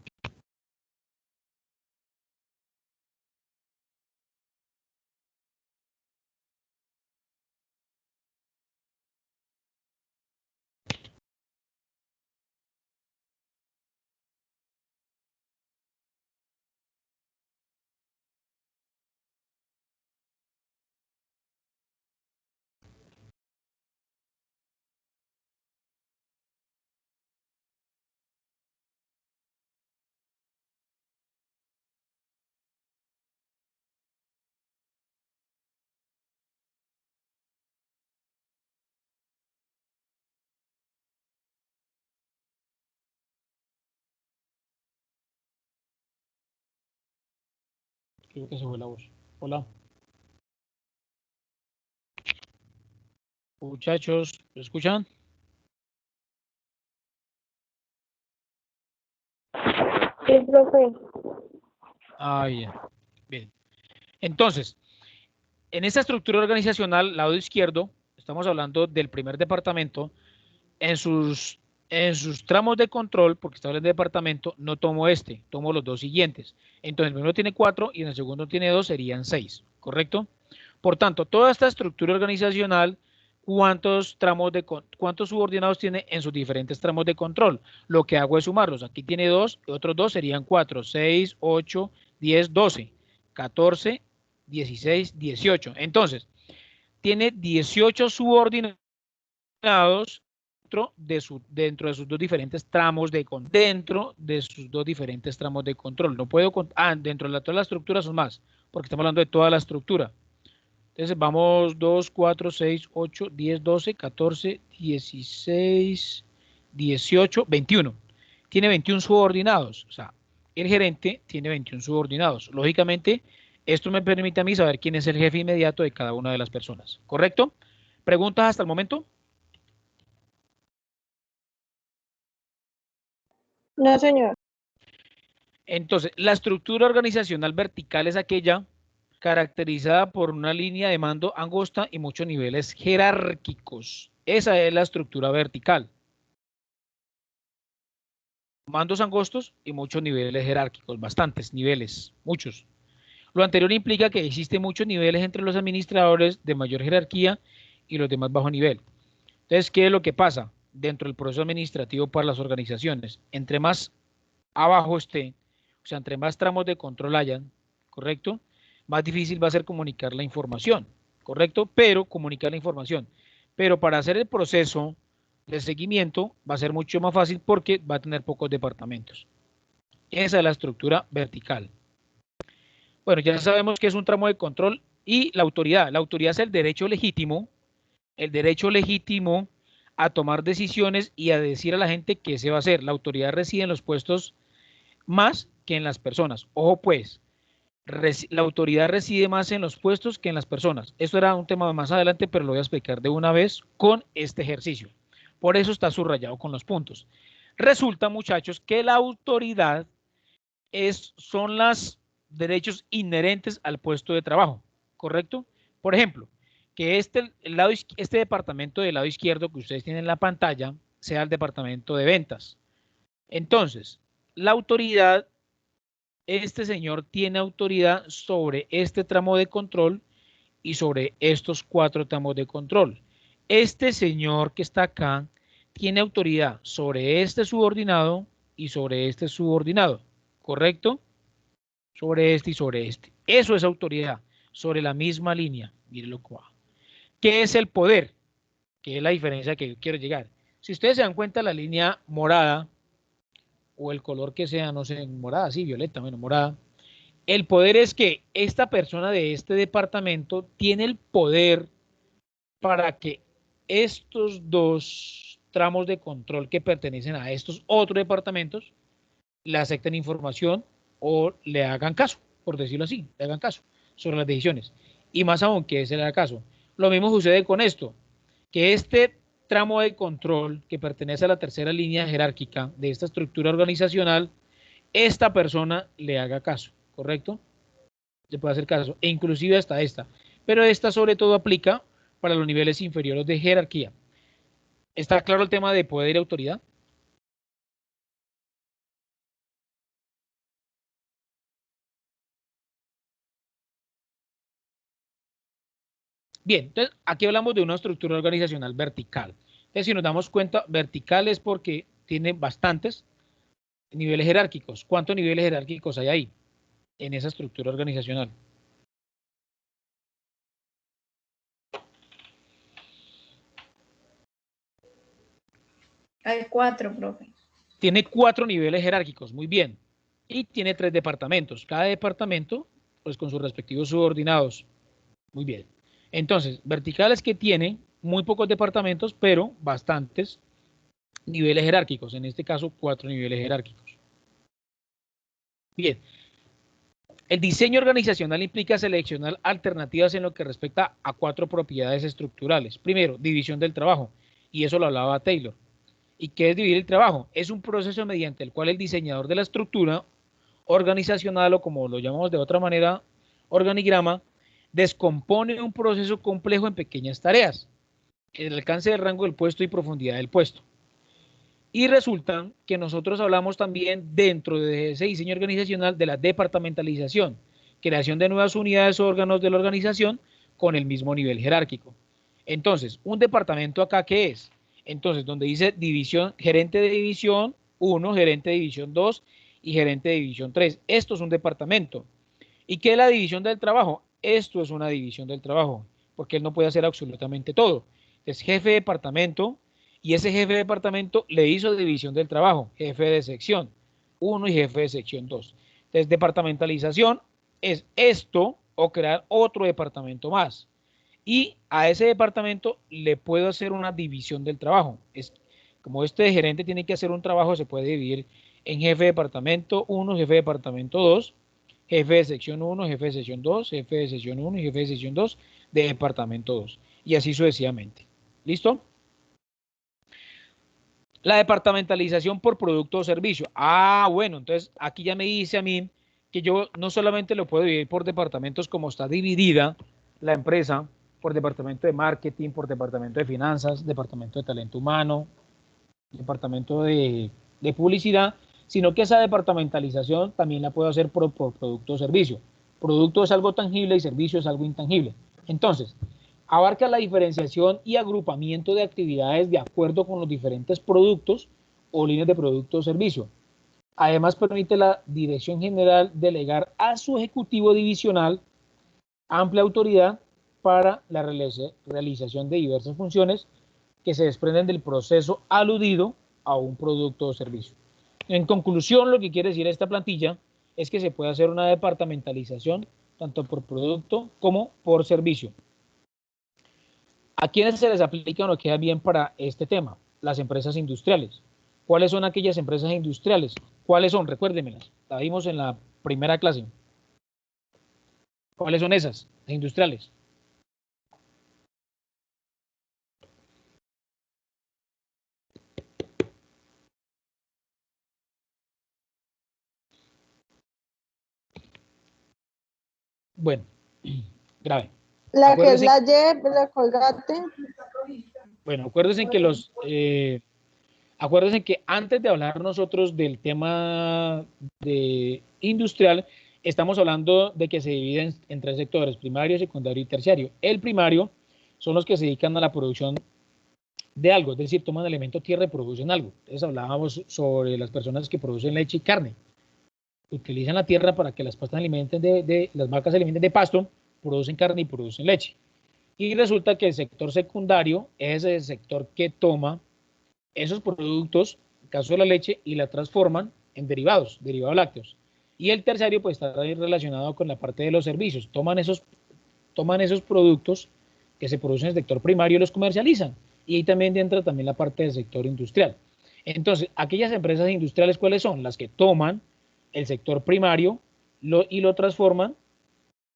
Creo que se fue la voz. Hola. Muchachos, ¿me escuchan? Sí, profe. Ah, bien. Bien. Entonces, en esta estructura organizacional, lado izquierdo, estamos hablando del primer departamento, en sus tramos de control, porque está hablando de departamento, no tomo este, tomo los dos siguientes. Entonces, el primero tiene 4 y en el segundo tiene 2, serían 6, ¿correcto? Por tanto, toda esta estructura organizacional, ¿cuántos subordinados tiene en sus diferentes tramos de control? Lo que hago es sumarlos. Aquí tiene 2, otros 2 serían 4, 6, 8, 10, 12, 14, 16, 18. Entonces, tiene 18 subordinados dentro de sus dos diferentes tramos de control. No puedo dentro de toda la estructura son más, porque estamos hablando de toda la estructura. Entonces vamos 2, 4, 6, 8, 10, 12, 14, 16, 18, 21. Tiene 21 subordinados, o sea, el gerente tiene 21 subordinados. Lógicamente, esto me permite a mí saber quién es el jefe inmediato de cada una de las personas, ¿correcto? ¿Preguntas hasta el momento? No, señor. Entonces, la estructura organizacional vertical es aquella caracterizada por una línea de mando angosta y muchos niveles jerárquicos. Esa es la estructura vertical. Mandos angostos y muchos niveles jerárquicos, bastantes niveles, muchos. Lo anterior implica que existen muchos niveles entre los administradores de mayor jerarquía y los de más bajo nivel. Entonces, ¿qué es lo que pasa dentro del proceso administrativo para las organizaciones? Entre más abajo esté, o sea, entre más tramos de control hayan, ¿correcto? Más difícil va a ser comunicar la información, ¿correcto? Pero comunicar la información. Pero para hacer el proceso de seguimiento va a ser mucho más fácil porque va a tener pocos departamentos. Esa es la estructura vertical. Bueno, ya sabemos que es un tramo de control y la autoridad. La autoridad es el derecho legítimo a tomar decisiones y a decir a la gente qué se va a hacer. La autoridad reside en los puestos más que en las personas. Ojo pues, la autoridad reside más en los puestos que en las personas. Esto era un tema más adelante, pero lo voy a explicar de una vez con este ejercicio. Por eso está subrayado con los puntos. Resulta, muchachos, que la autoridad son los derechos inherentes al puesto de trabajo, ¿correcto? Por ejemplo, que este departamento del lado izquierdo que ustedes tienen en la pantalla sea el departamento de ventas. Entonces, la autoridad, este señor tiene autoridad sobre este tramo de control y sobre estos 4 tramos de control. Este señor que está acá tiene autoridad sobre este subordinado y sobre este subordinado, ¿correcto? Sobre este y sobre este. Eso es autoridad, sobre la misma línea. Miren lo que va. ¿Qué es el poder? ¿Qué es la diferencia que yo quiero llegar? Si ustedes se dan cuenta, la línea morada, o el color que sea, no sé, morada, sí, violeta, bueno, morada. El poder es que esta persona de este departamento tiene el poder para que estos 2 tramos de control que pertenecen a estos otros departamentos le acepten información o le hagan caso, por decirlo así, le hagan caso sobre las decisiones. Y más aún que se le haga caso. Lo mismo sucede con esto, que este tramo de control que pertenece a la tercera línea jerárquica de esta estructura organizacional, esta persona le haga caso, ¿correcto? Se puede hacer caso, e inclusive hasta esta. Pero esta sobre todo aplica para los niveles inferiores de jerarquía. ¿Está claro el tema de poder y autoridad? Bien, entonces aquí hablamos de una estructura organizacional vertical. Entonces, si nos damos cuenta, vertical es porque tiene bastantes niveles jerárquicos. ¿Cuántos niveles jerárquicos hay ahí en esa estructura organizacional? Hay 4, profe. Tiene 4 niveles jerárquicos, muy bien. Y tiene 3 departamentos. Cada departamento, pues con sus respectivos subordinados. Muy bien. Entonces, vertical es que tiene muy pocos departamentos, pero bastantes niveles jerárquicos. En este caso, 4 niveles jerárquicos. Bien. El diseño organizacional implica seleccionar alternativas en lo que respecta a 4 propiedades estructurales. Primero, división del trabajo, y eso lo hablaba Taylor. ¿Y qué es dividir el trabajo? Es un proceso mediante el cual el diseñador de la estructura organizacional, o como lo llamamos de otra manera, organigrama, descompone un proceso complejo en pequeñas tareas, el alcance del rango del puesto y profundidad del puesto. Y resulta que nosotros hablamos también dentro de ese diseño organizacional de la departamentalización, creación de nuevas unidades o órganos de la organización con el mismo nivel jerárquico. Entonces, un departamento acá, ¿qué es? Entonces, donde dice división, gerente de división 1, gerente de división 2 y gerente de división 3. Esto es un departamento. ¿Y qué es la división del trabajo? Esto es una división del trabajo, porque él no puede hacer absolutamente todo. Es jefe de departamento, y ese jefe de departamento le hizo división del trabajo, jefe de sección 1 y jefe de sección 2. Entonces, departamentalización es esto o crear otro departamento más. Y a ese departamento le puedo hacer una división del trabajo. Es, como este gerente tiene que hacer un trabajo, se puede dividir en jefe de departamento 1, jefe de departamento 2, jefe de sección 1, jefe de sección 2, jefe de sección 1 y jefe de sección 2 de departamento 2. Y así sucesivamente. ¿Listo? La departamentalización por producto o servicio. Ah, bueno, entonces aquí ya me dice a mí que yo no solamente lo puedo dividir por departamentos como está dividida la empresa, por departamento de marketing, por departamento de finanzas, departamento de talento humano, departamento de publicidad, sino que esa departamentalización también la puedo hacer por producto o servicio. Producto es algo tangible y servicio es algo intangible. Entonces, abarca la diferenciación y agrupamiento de actividades de acuerdo con los diferentes productos o líneas de producto o servicio. Además, permite la dirección general delegar a su ejecutivo divisional amplia autoridad para la realización de diversas funciones que se desprenden del proceso aludido a un producto o servicio. En conclusión, lo que quiere decir esta plantilla es que se puede hacer una departamentalización tanto por producto como por servicio. ¿A quiénes se les aplica o no queda bien para este tema? Las empresas industriales. ¿Cuáles son aquellas empresas industriales? ¿Cuáles son? Recuérdenmelas. La vimos en la primera clase. ¿Cuáles son esas? Las industriales. Bueno, grave. La que es la Y, la Colgate. Bueno, acuérdense que acuérdense que antes de hablar nosotros del tema de industrial, estamos hablando de que se dividen en 3 sectores, primario, secundario y terciario. El primario son los que se dedican a la producción de algo, es decir, toman elemento tierra y producen algo. Entonces hablábamos sobre las personas que producen leche y carne. Utilizan la tierra para que las vacas se alimenten de pasto, producen carne y producen leche. Y resulta que el sector secundario es el sector que toma esos productos, en el caso de la leche, y la transforman en derivados lácteos. Y el terciario pues está relacionado con la parte de los servicios. Toman esos productos que se producen en el sector primario y los comercializan. Y ahí también entra también la parte del sector industrial. Entonces, aquellas empresas industriales, ¿cuáles son? Las que toman el sector primario y lo transforman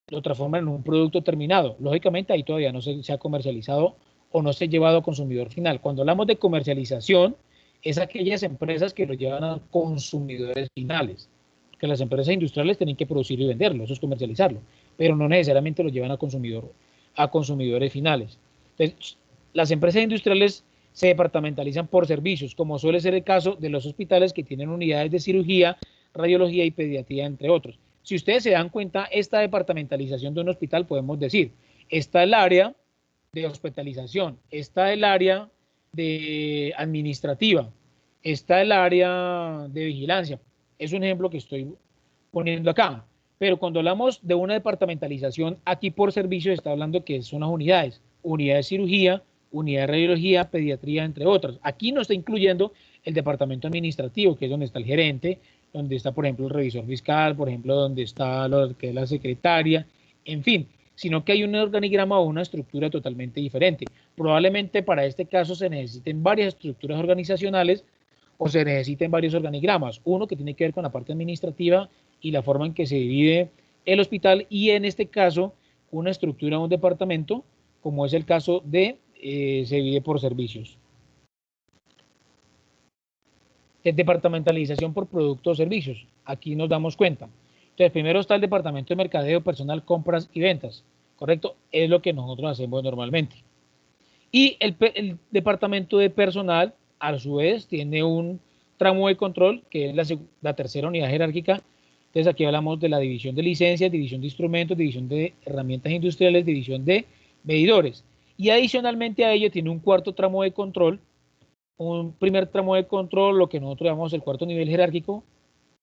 en un producto terminado. Lógicamente ahí todavía no se ha comercializado o no se ha llevado a consumidor final. Cuando hablamos de comercialización, es aquellas empresas que lo llevan a consumidores finales. Porque las empresas industriales tienen que producir y venderlo, eso es comercializarlo, pero no necesariamente lo llevan a consumidores finales. Entonces, las empresas industriales se departamentalizan por servicios, como suele ser el caso de los hospitales que tienen unidades de cirugía, radiología y pediatría, entre otros. Si ustedes se dan cuenta, esta departamentalización de un hospital, podemos decir, está el área de hospitalización, está el área de administrativa, está el área de vigilancia. Es un ejemplo que estoy poniendo acá. Pero cuando hablamos de una departamentalización, aquí por servicio está hablando que son unas unidades. Unidad de cirugía, unidad de radiología, pediatría, entre otras. Aquí no está incluyendo el departamento administrativo, que es donde está el gerente, donde está, por ejemplo, el revisor fiscal, por ejemplo, donde está lo que es la secretaria, en fin, sino que hay un organigrama o una estructura totalmente diferente. Probablemente para este caso se necesiten varias estructuras organizacionales o se necesiten varios organigramas. Uno que tiene que ver con la parte administrativa y la forma en que se divide el hospital y en este caso una estructura, un departamento, como es el caso de, se divide por servicios. Departamentalización por productos o servicios. Aquí nos damos cuenta. Entonces, primero está el departamento de mercadeo, personal, compras y ventas. ¿Correcto? Es lo que nosotros hacemos normalmente. Y el departamento de personal, a su vez, tiene un tramo de control, que es la tercera unidad jerárquica. Entonces, aquí hablamos de la división de licencias, división de instrumentos, división de herramientas industriales, división de medidores. Y adicionalmente a ello tiene un cuarto tramo de control, un primer tramo de control, lo que nosotros llamamos el cuarto nivel jerárquico,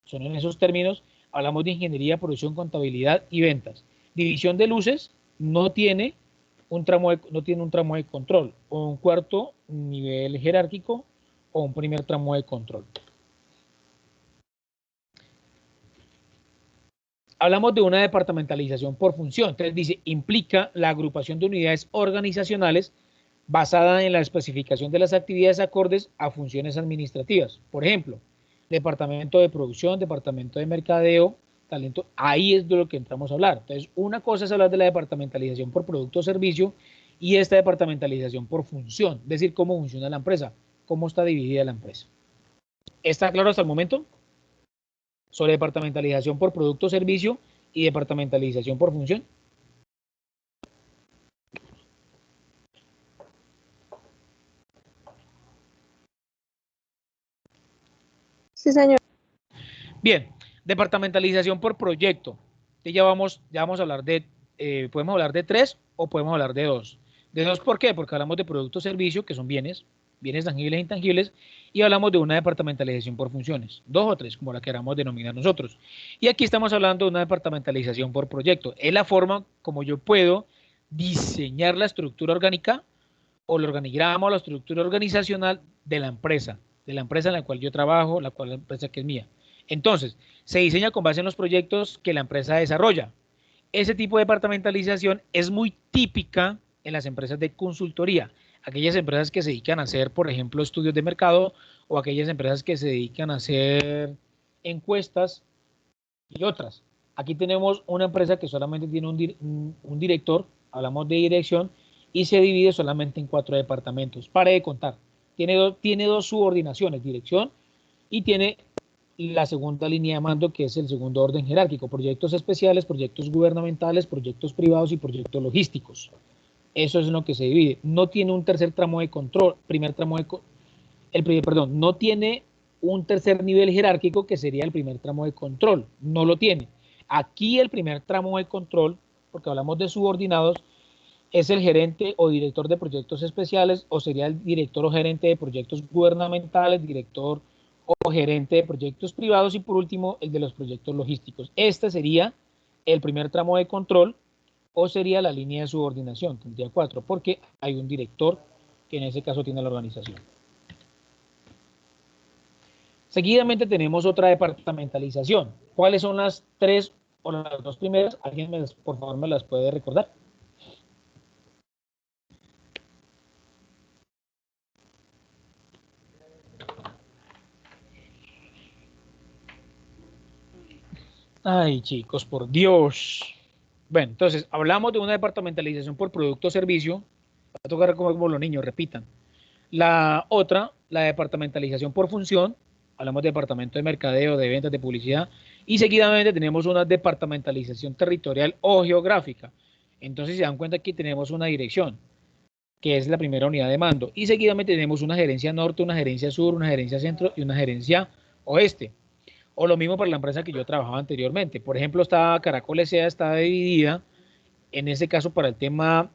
son en esos términos, hablamos de ingeniería, producción, contabilidad y ventas. División de luces no tiene un tramo de control, o un cuarto nivel jerárquico o un primer tramo de control. Hablamos de una departamentalización por función, entonces dice, implica la agrupación de unidades organizacionales basada en la especificación de las actividades acordes a funciones administrativas. Por ejemplo, departamento de producción, departamento de mercadeo, talento, ahí es de lo que entramos a hablar. Entonces, una cosa es hablar de la departamentalización por producto o servicio y esta departamentalización por función, es decir, cómo funciona la empresa, cómo está dividida la empresa. ¿Está claro hasta el momento? Sobre departamentalización por producto o servicio y departamentalización por función. Sí, señor. Bien, departamentalización por proyecto. Ya vamos a hablar de, podemos hablar de 3 o podemos hablar de 2. De 2, ¿por qué? Porque hablamos de producto o servicio, que son bienes tangibles e intangibles, y hablamos de una departamentalización por funciones, 2 o 3, como la queramos denominar nosotros. Y aquí estamos hablando de una departamentalización por proyecto. Es la forma como yo puedo diseñar la estructura orgánica o el organigrama o la estructura organizacional de la empresa en la cual yo trabajo, la empresa que es mía. Entonces, se diseña con base en los proyectos que la empresa desarrolla. Ese tipo de departamentalización es muy típica en las empresas de consultoría, aquellas empresas que se dedican a hacer, por ejemplo, estudios de mercado o aquellas empresas que se dedican a hacer encuestas y otras. Aquí tenemos una empresa que solamente tiene un director, hablamos de dirección, y se divide solamente en 4 departamentos. Pare de contar. Tiene dos subordinaciones, dirección, y tiene la segunda línea de mando, que es el segundo orden jerárquico, proyectos especiales, proyectos gubernamentales, proyectos privados y proyectos logísticos. Eso es en lo que se divide. No tiene un tercer tramo de control, no tiene un tercer nivel jerárquico que sería el primer tramo de control, no lo tiene. Aquí el primer tramo de control, porque hablamos de subordinados, es el gerente o director de proyectos especiales, o sería el director o gerente de proyectos gubernamentales, director o gerente de proyectos privados, y por último el de los proyectos logísticos. Este sería el primer tramo de control, o sería la línea de subordinación, tendría 4, porque hay un director que en ese caso tiene la organización. Seguidamente tenemos otra departamentalización. ¿Cuáles son las 3 o las 2 primeras? ¿Alguien por favor me las puede recordar? Ay, chicos, por Dios. Bueno, entonces, hablamos de una departamentalización por producto o servicio. Va a tocar como los niños, repitan. La otra, la departamentalización por función. Hablamos de departamento de mercadeo, de ventas, de publicidad. Y seguidamente tenemos una departamentalización territorial o geográfica. Entonces, se dan cuenta que tenemos una dirección, que es la primera unidad de mando. Y seguidamente tenemos una gerencia norte, una gerencia sur, una gerencia centro y una gerencia oeste. O lo mismo para la empresa que yo trabajaba anteriormente. Por ejemplo, Caracol S.A. está dividida, en ese caso para el tema,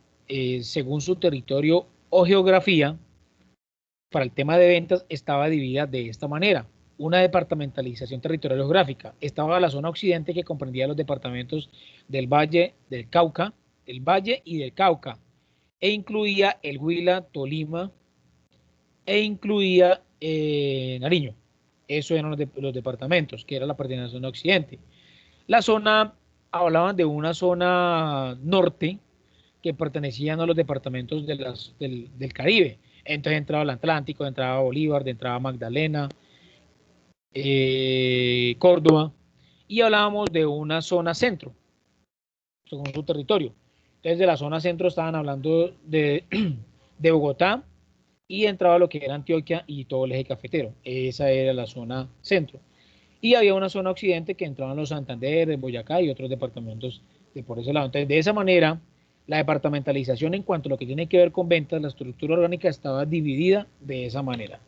según su territorio o geografía, para el tema de ventas estaba dividida de esta manera. Una departamentalización territorial geográfica. Estaba la zona occidente, que comprendía los departamentos del Valle, del Cauca, del Valle y del Cauca, e incluía el Huila, Tolima, e incluía Nariño. Eso eran los departamentos, que era la parte de la zona occidente. La zona, hablaban de una zona norte que pertenecían a los departamentos del Caribe. Entonces entraba el Atlántico, entraba Bolívar, entraba Magdalena, Córdoba, y hablábamos de una zona centro, según su territorio. Entonces, de la zona centro estaban hablando de Bogotá y entraba lo que era Antioquia y todo el eje cafetero. Esa era la zona centro. Y había una zona occidente que entraban los Santander, Boyacá y otros departamentos de por ese lado. Entonces, de esa manera, la departamentalización en cuanto a lo que tiene que ver con ventas, la estructura orgánica estaba dividida de esa manera.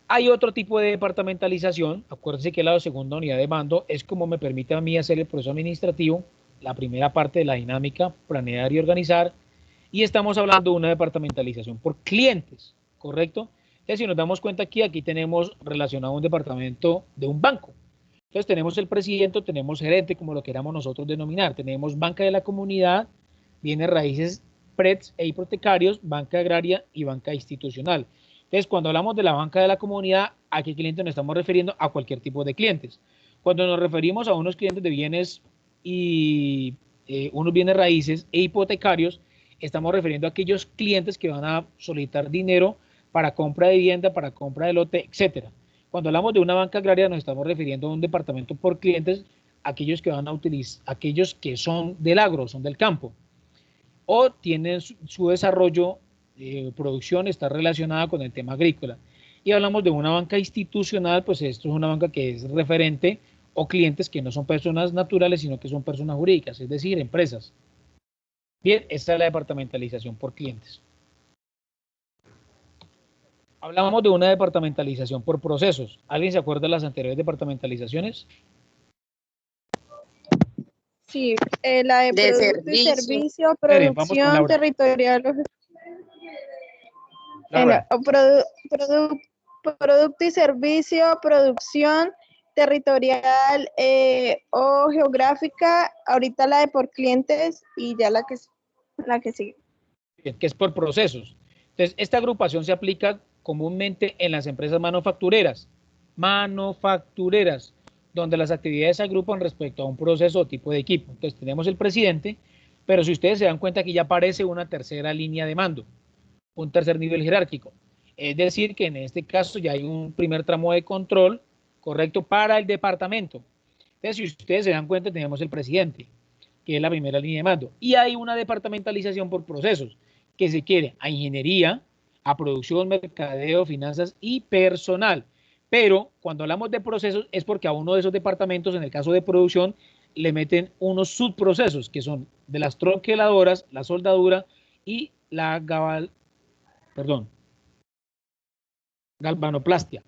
Hay otro tipo de departamentalización, acuérdense que la segunda unidad de mando es como me permite a mí hacer el proceso administrativo, la primera parte de la dinámica, planear y organizar, y estamos hablando de una departamentalización por clientes, ¿correcto? Entonces, si nos damos cuenta aquí tenemos relacionado un departamento de un banco. Entonces, tenemos el presidente, tenemos gerente, como lo queramos nosotros denominar, tenemos banca de la comunidad, bienes raíces, PREDs e hipotecarios, banca agraria y banca institucional. Entonces, cuando hablamos de la banca de la comunidad, ¿a qué cliente nos estamos refiriendo? A cualquier tipo de clientes. Cuando nos referimos a unos clientes de bienes y unos bienes raíces e hipotecarios, estamos refiriendo a aquellos clientes que van a solicitar dinero para compra de vivienda, para compra de lote, etcétera. Cuando hablamos de una banca agraria, nos estamos refiriendo a un departamento por clientes, aquellos que van a utilizar, aquellos que son del agro, son del campo, o tienen su desarrollo, producción está relacionada con el tema agrícola. Y hablamos de una banca institucional, pues esto es una banca que es referente o clientes que no son personas naturales, sino que son personas jurídicas, es decir, empresas. Bien, esta es la departamentalización por clientes. Hablamos de una departamentalización por procesos. ¿Alguien se acuerda de las anteriores departamentalizaciones? Sí, la de De producto y servicio. servicio, Esperen, vamos con producción Laura. territorial. Laura. Producto y servicio, producción territorial o geográfica, ahorita la de por clientes y ya la que sigue. Que es por procesos. Entonces, esta agrupación se aplica comúnmente en las empresas manufactureras, donde las actividades se agrupan respecto a un proceso o tipo de equipo. Entonces, tenemos el presidente, pero si ustedes se dan cuenta, aquí ya aparece una tercera línea de mando, un tercer nivel jerárquico. Es decir, que en este caso ya hay un primer tramo de control, correcto, para el departamento. Entonces, si ustedes se dan cuenta, tenemos el presidente, que es la primera línea de mando, y hay una departamentalización por procesos, que se quiere a ingeniería, a producción, mercadeo, finanzas y personal. Pero cuando hablamos de procesos es porque a uno de esos departamentos, en el caso de producción, le meten unos subprocesos, que son de las troqueladoras, la soldadura y la galvanoplastia.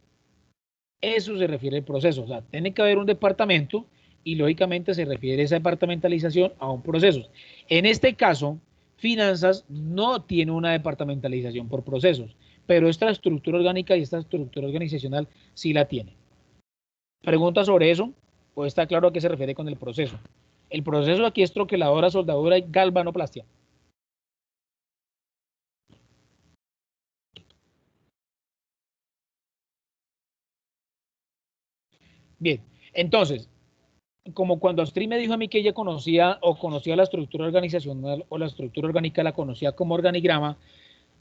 Eso se refiere al proceso. O sea, tiene que haber un departamento y lógicamente se refiere esa departamentalización a un proceso. En este caso, finanzas no tiene una departamentalización por procesos, pero esta estructura orgánica y esta estructura organizacional sí la tiene. ¿Preguntas sobre eso? Pues está claro a qué se refiere con el proceso. El proceso aquí es troqueladora, soldadura y galvanoplastia. Bien, entonces, como cuando Astrid me dijo a mí que ella conocía la estructura organizacional o la estructura orgánica la conocía como organigrama,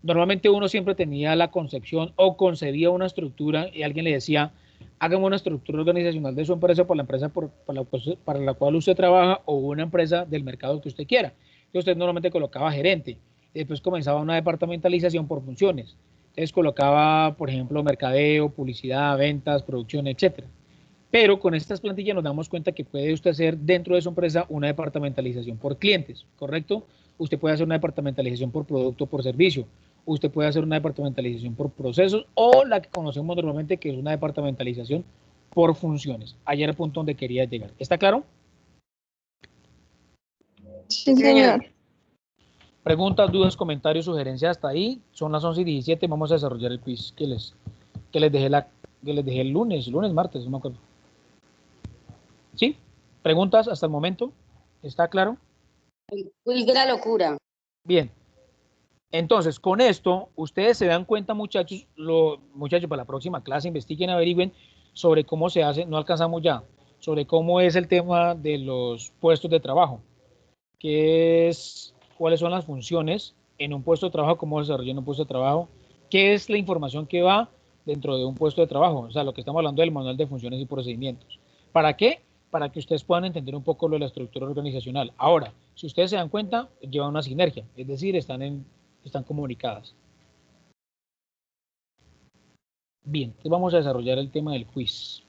normalmente uno siempre tenía la concepción o concebía una estructura y alguien le decía, hágame una estructura organizacional de su empresa por la empresa para la cual usted trabaja o una empresa del mercado que usted quiera. Entonces usted normalmente colocaba gerente, después comenzaba una departamentalización por funciones. Entonces colocaba, por ejemplo, mercadeo, publicidad, ventas, producción, etcétera. Pero con estas plantillas nos damos cuenta que puede usted hacer dentro de su empresa una departamentalización por clientes, ¿correcto? Usted puede hacer una departamentalización por producto, por servicio. Usted puede hacer una departamentalización por procesos o la que conocemos normalmente que es una departamentalización por funciones. Allá era el punto donde quería llegar. ¿Está claro? Sí, señor. Preguntas, dudas, comentarios, sugerencias hasta ahí. Son las 11:17. Vamos a desarrollar el quiz que les dejé el lunes, martes, no me acuerdo. ¿Sí? ¿Preguntas hasta el momento? ¿Está claro? Uy, de la locura. Bien. Entonces, con esto, ustedes se dan cuenta, muchachos, para la próxima clase, investiguen, averigüen sobre cómo se hace, no alcanzamos ya, sobre cómo es el tema de los puestos de trabajo, cuáles son las funciones en un puesto de trabajo, cómo desarrollar un puesto de trabajo, qué es la información que va dentro de un puesto de trabajo, o sea, lo que estamos hablando del manual de funciones y procedimientos. ¿Para qué? para que ustedes puedan entender un poco lo de la estructura organizacional. Ahora, si ustedes se dan cuenta, lleva una sinergia, es decir, están comunicadas. Bien, entonces vamos a desarrollar el tema del quiz.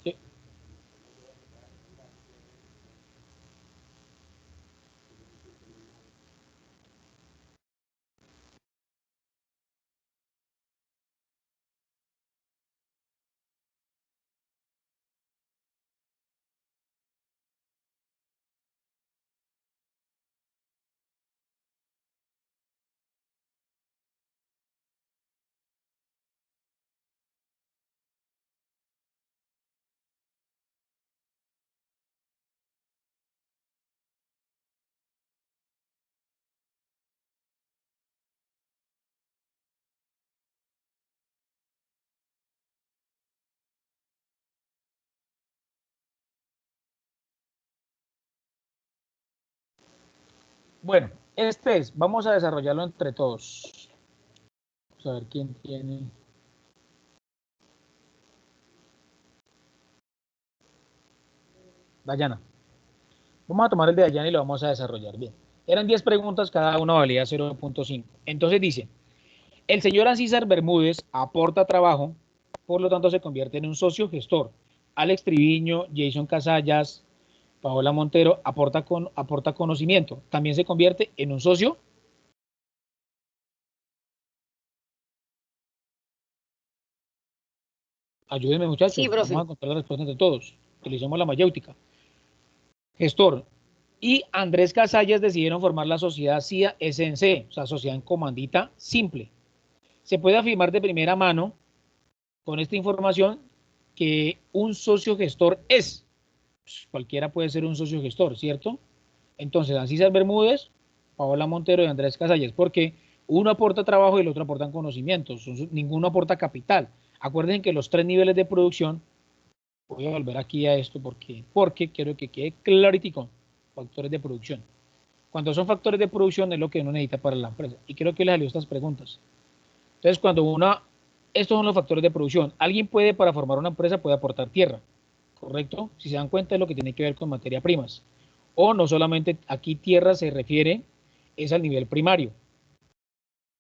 Sí. Bueno, vamos a desarrollarlo entre todos. Vamos a ver quién tiene. Dayana. Vamos a tomar el de Dayana y lo vamos a desarrollar. Bien. Eran 10 preguntas, cada una valía 0.5. Entonces dice, el señor Ancísar Bermúdez aporta trabajo, por lo tanto se convierte en un socio gestor. Alex Triviño, Jason Casallas, Paola Montero aporta conocimiento. También se convierte en un socio. Ayúdenme, muchachos. Sí, profe. Vamos a encontrar la respuesta entre todos. Utilicemos la mayéutica. Gestor. Y Andrés Casallas decidieron formar la sociedad CIA SNC, o sea, sociedad en comandita simple. Se puede afirmar de primera mano con esta información que un socio gestor es. Pues, cualquiera puede ser un socio gestor, ¿cierto? Entonces, Ancísar Bermúdez, Paola Montero y Andrés Casallas, porque uno aporta trabajo y el otro aporta conocimientos, ninguno aporta capital. Acuérdense que los 3 niveles de producción, voy a volver aquí a esto porque quiero que quede claritico, factores de producción. Cuando son factores de producción es lo que uno necesita para la empresa. Y creo que les salió estas preguntas. Entonces, estos son los factores de producción. Alguien puede, para formar una empresa, puede aportar tierra, ¿correcto? Si se dan cuenta es lo que tiene que ver con materias primas. O no solamente aquí tierra se refiere, es al nivel primario.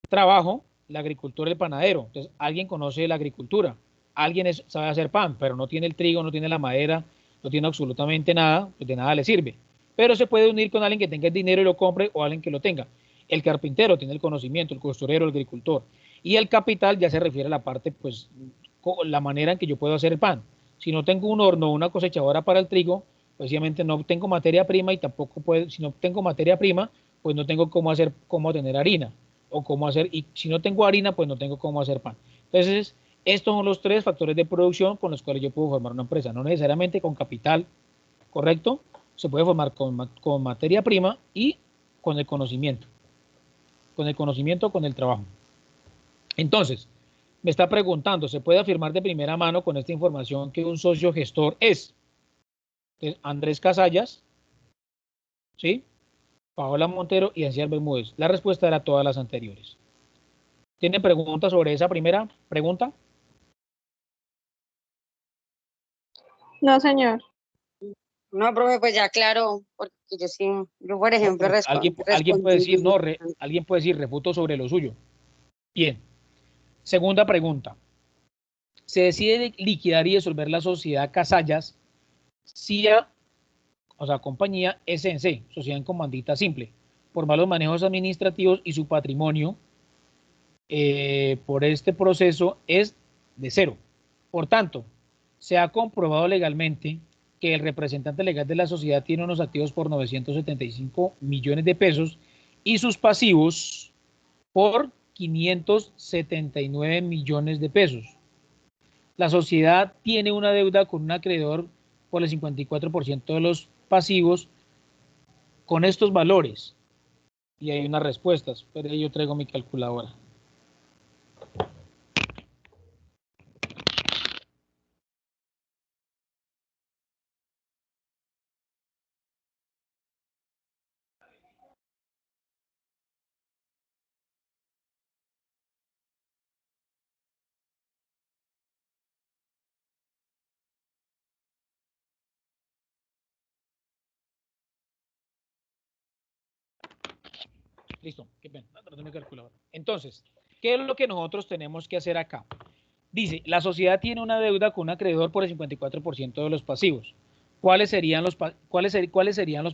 Trabajo, la agricultura, el panadero. Entonces, alguien conoce la agricultura, alguien sabe hacer pan, pero no tiene el trigo, no tiene la madera, no tiene absolutamente nada, pues de nada le sirve. Pero se puede unir con alguien que tenga el dinero y lo compre o alguien que lo tenga. El carpintero tiene el conocimiento, el costurero, el agricultor. Y el capital ya se refiere a la parte, pues, la manera en que yo puedo hacer el pan. Si no tengo un horno o una cosechadora para el trigo, pues obviamente no tengo materia prima y tampoco puedo, si no tengo materia prima, pues no tengo cómo tener harina o cómo hacer, y si no tengo harina, pues no tengo cómo hacer pan. Entonces, estos son los 3 factores de producción con los cuales yo puedo formar una empresa, no necesariamente con capital, ¿correcto? Se puede formar con materia prima y con el conocimiento, con el trabajo. Entonces, me está preguntando, ¿se puede afirmar de primera mano con esta información que un socio gestor es? Entonces, Andrés Casallas, ¿sí? Paola Montero y Ancísar Bermúdez. La respuesta era todas las anteriores. ¿Tienen preguntas sobre esa primera pregunta? No, señor. No, profe, pues ya claro, porque yo por ejemplo Alguien puede decir, no, alguien puede decir, refuto sobre lo suyo. Bien. Segunda pregunta. Se decide liquidar y disolver la sociedad Casallas, CIA, o sea, compañía SNC, sociedad en comandita simple, por malos manejos administrativos y su patrimonio por este proceso es de 0. Por tanto, se ha comprobado legalmente que el representante legal de la sociedad tiene unos activos por 975 millones de pesos y sus pasivos por 579 millones de pesos. la sociedad tiene una deuda con un acreedor por el 54% de los pasivos con estos valores. Y hay unas respuestas, pero yo traigo mi calculadora. Listo, qué pena, trato mi calculadora. Entonces, ¿qué es lo que nosotros tenemos que hacer acá? Dice, la sociedad tiene una deuda con un acreedor por el 54% de los pasivos. ¿Cuáles serían los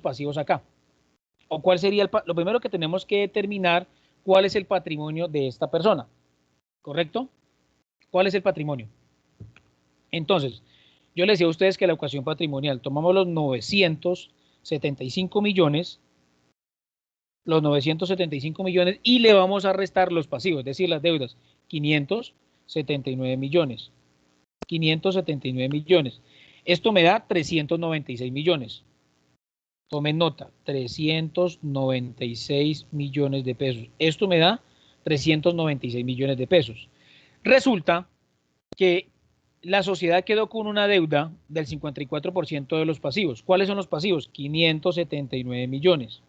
pasivos acá? ¿O cuál sería lo primero que tenemos que determinar? ¿Cuál es el patrimonio de esta persona? ¿Correcto? ¿Cuál es el patrimonio? Entonces, yo les decía a ustedes que la ecuación patrimonial, tomamos los 975 millones, y le vamos a restar los pasivos, es decir, las deudas, 579 millones. 579 millones. Esto me da 396 millones. Tomen nota, 396 millones de pesos. Esto me da 396 millones de pesos. Resulta que la sociedad quedó con una deuda del 54% de los pasivos. ¿Cuáles son los pasivos? 579 millones.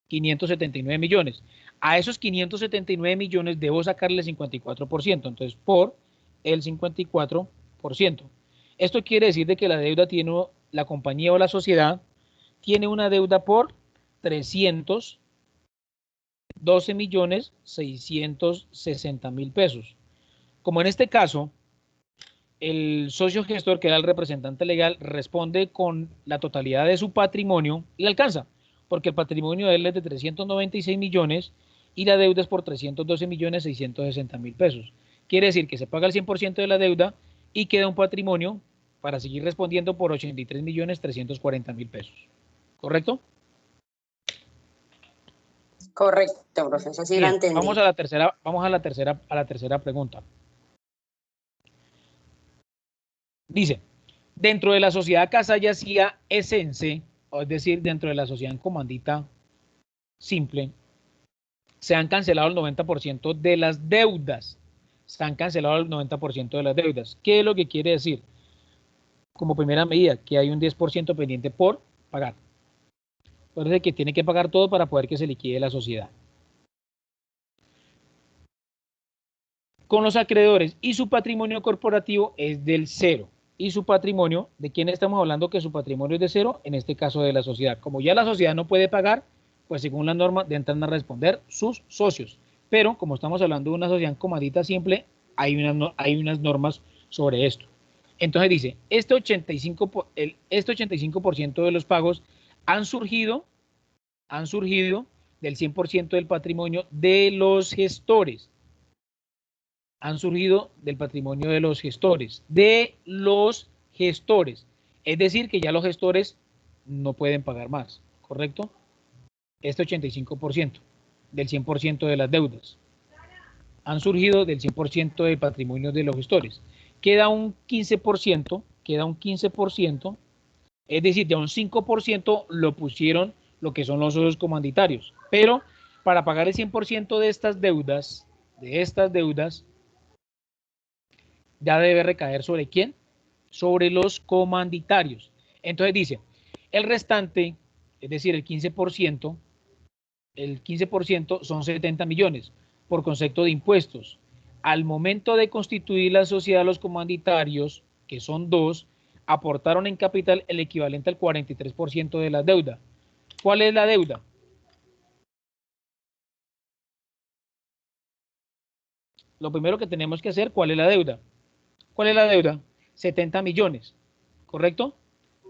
579 millones. A esos 579 millones debo sacarle el 54%. Entonces, por el 54%. Esto quiere decir de que la deuda tiene, la compañía o la sociedad tiene una deuda por 312.660.000 pesos. Como en este caso, el socio gestor, que era el representante legal, responde con la totalidad de su patrimonio y le alcanza, porque el patrimonio de él es de 396 millones y la deuda es por 312.660.000 pesos. Quiere decir que se paga el 100% de la deuda y queda un patrimonio para seguir respondiendo por 83.340.000 pesos. ¿Correcto? Correcto, profesor, sí Bien, la entendí. vamos a la tercera pregunta. Dice, dentro de la sociedad Casa Yacía Esense, es decir, dentro de la sociedad en comandita simple, se han cancelado el 90% de las deudas. Se han cancelado el 90% de las deudas. ¿Qué es lo que quiere decir? Como primera medida, que hay un 10% pendiente por pagar. Entonces, que tiene que pagar todo para poder que se liquide la sociedad. Con los acreedores y su patrimonio corporativo es del cero. Y su patrimonio, ¿de quién estamos hablando que su patrimonio es de cero? En este caso de la sociedad. Como ya la sociedad no puede pagar, pues según la norma entran a responder sus socios. Pero como estamos hablando de una sociedad en comandita simple, hay unas normas sobre esto. Entonces dice, este 85% de los pagos han surgido del 100% del patrimonio de los gestores. Han surgido del patrimonio de los gestores. Es decir, que ya los gestores no pueden pagar más, ¿correcto? Este 85% del 100% de las deudas han surgido del 100% del patrimonio de los gestores. Queda un 15%, es decir, de un 5% lo pusieron lo que son los socios comanditarios. Pero para pagar el 100% de estas deudas, ya debe recaer ¿sobre quién? Sobre los comanditarios. Entonces dice, el restante, es decir, el 15% son 70 millones por concepto de impuestos. Al momento de constituir la sociedad, los comanditarios, que son 2, aportaron en capital el equivalente al 43% de la deuda. ¿Cuál es la deuda? Lo primero que tenemos que hacer, ¿cuál es la deuda? ¿Cuál es la deuda? 70 millones, ¿correcto?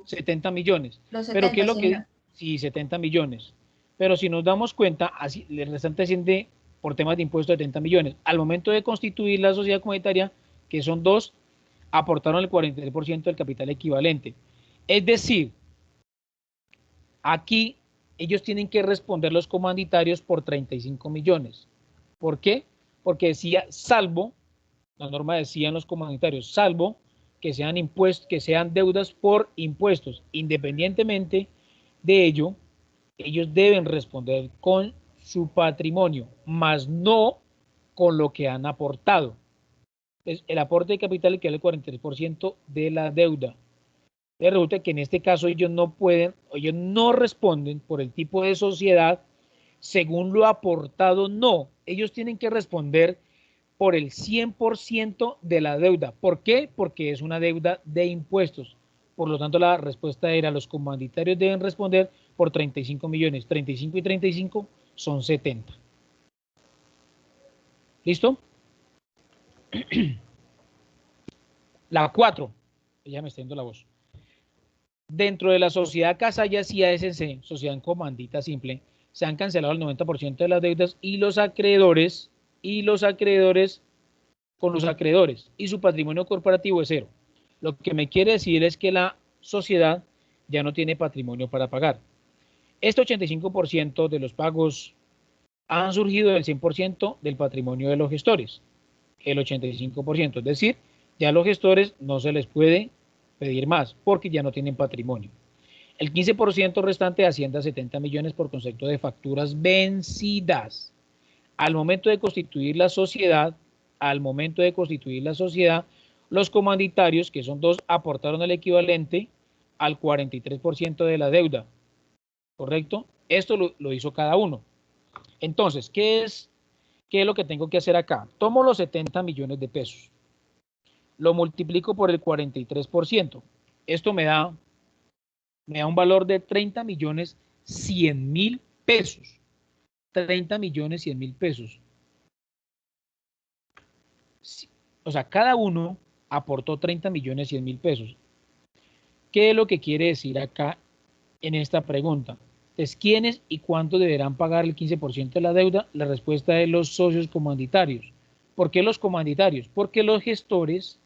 70 millones. Los 70, pero ¿qué es lo señor. que? Sí, 70 millones. Pero si nos damos cuenta, así, el restante asciende por temas de impuestos 70 millones. Al momento de constituir la sociedad comunitaria, que son 2, aportaron el 43% del capital equivalente. Es decir, aquí ellos tienen que responder los comanditarios por 35 millones. ¿Por qué? Porque decía salvo La norma decía en los comunitarios, salvo que sean impuestos, que sean deudas por impuestos. Independientemente de ello, ellos deben responder con su patrimonio, más no con lo que han aportado. Entonces, el aporte de capital equivale al 43% de la deuda. Resulta que en este caso ellos no pueden, ellos no responden por el tipo de sociedad según lo aportado, no. Ellos tienen que responder por el 100% de la deuda. ¿Por qué? Porque es una deuda de impuestos. Por lo tanto, la respuesta era los comanditarios deben responder por 35 millones. 35 y 35 son 70. ¿Listo? La 4. Ya me está yendo la voz. Dentro de la sociedad Casallas y ASC, sociedad en comandita simple, se han cancelado el 90% de las deudas y los acreedores con los acreedores y su patrimonio corporativo es cero. Lo que me quiere decir es que la sociedad ya no tiene patrimonio para pagar. Este 85% de los pagos han surgido del 100% del patrimonio de los gestores. El 85%, es decir, ya a los gestores no se les puede pedir más porque ya no tienen patrimonio. El 15% restante asciende a 70 millones por concepto de facturas vencidas. Al momento de constituir la sociedad, los comanditarios, que son 2, aportaron el equivalente al 43% de la deuda. ¿Correcto? Esto lo hizo cada uno. Entonces, ¿qué es lo que tengo que hacer acá? Tomo los 70 millones de pesos. Lo multiplico por el 43%. Esto me da un valor de 30 millones 100 mil pesos. 30 millones 100 mil pesos. O sea, cada uno aportó 30 millones 100 mil pesos. ¿Qué es lo que quiere decir acá en esta pregunta? Entonces, ¿quiénes y cuánto deberán pagar el 15% de la deuda? La respuesta es los socios comanditarios. ¿Por qué los comanditarios? Porque los gestores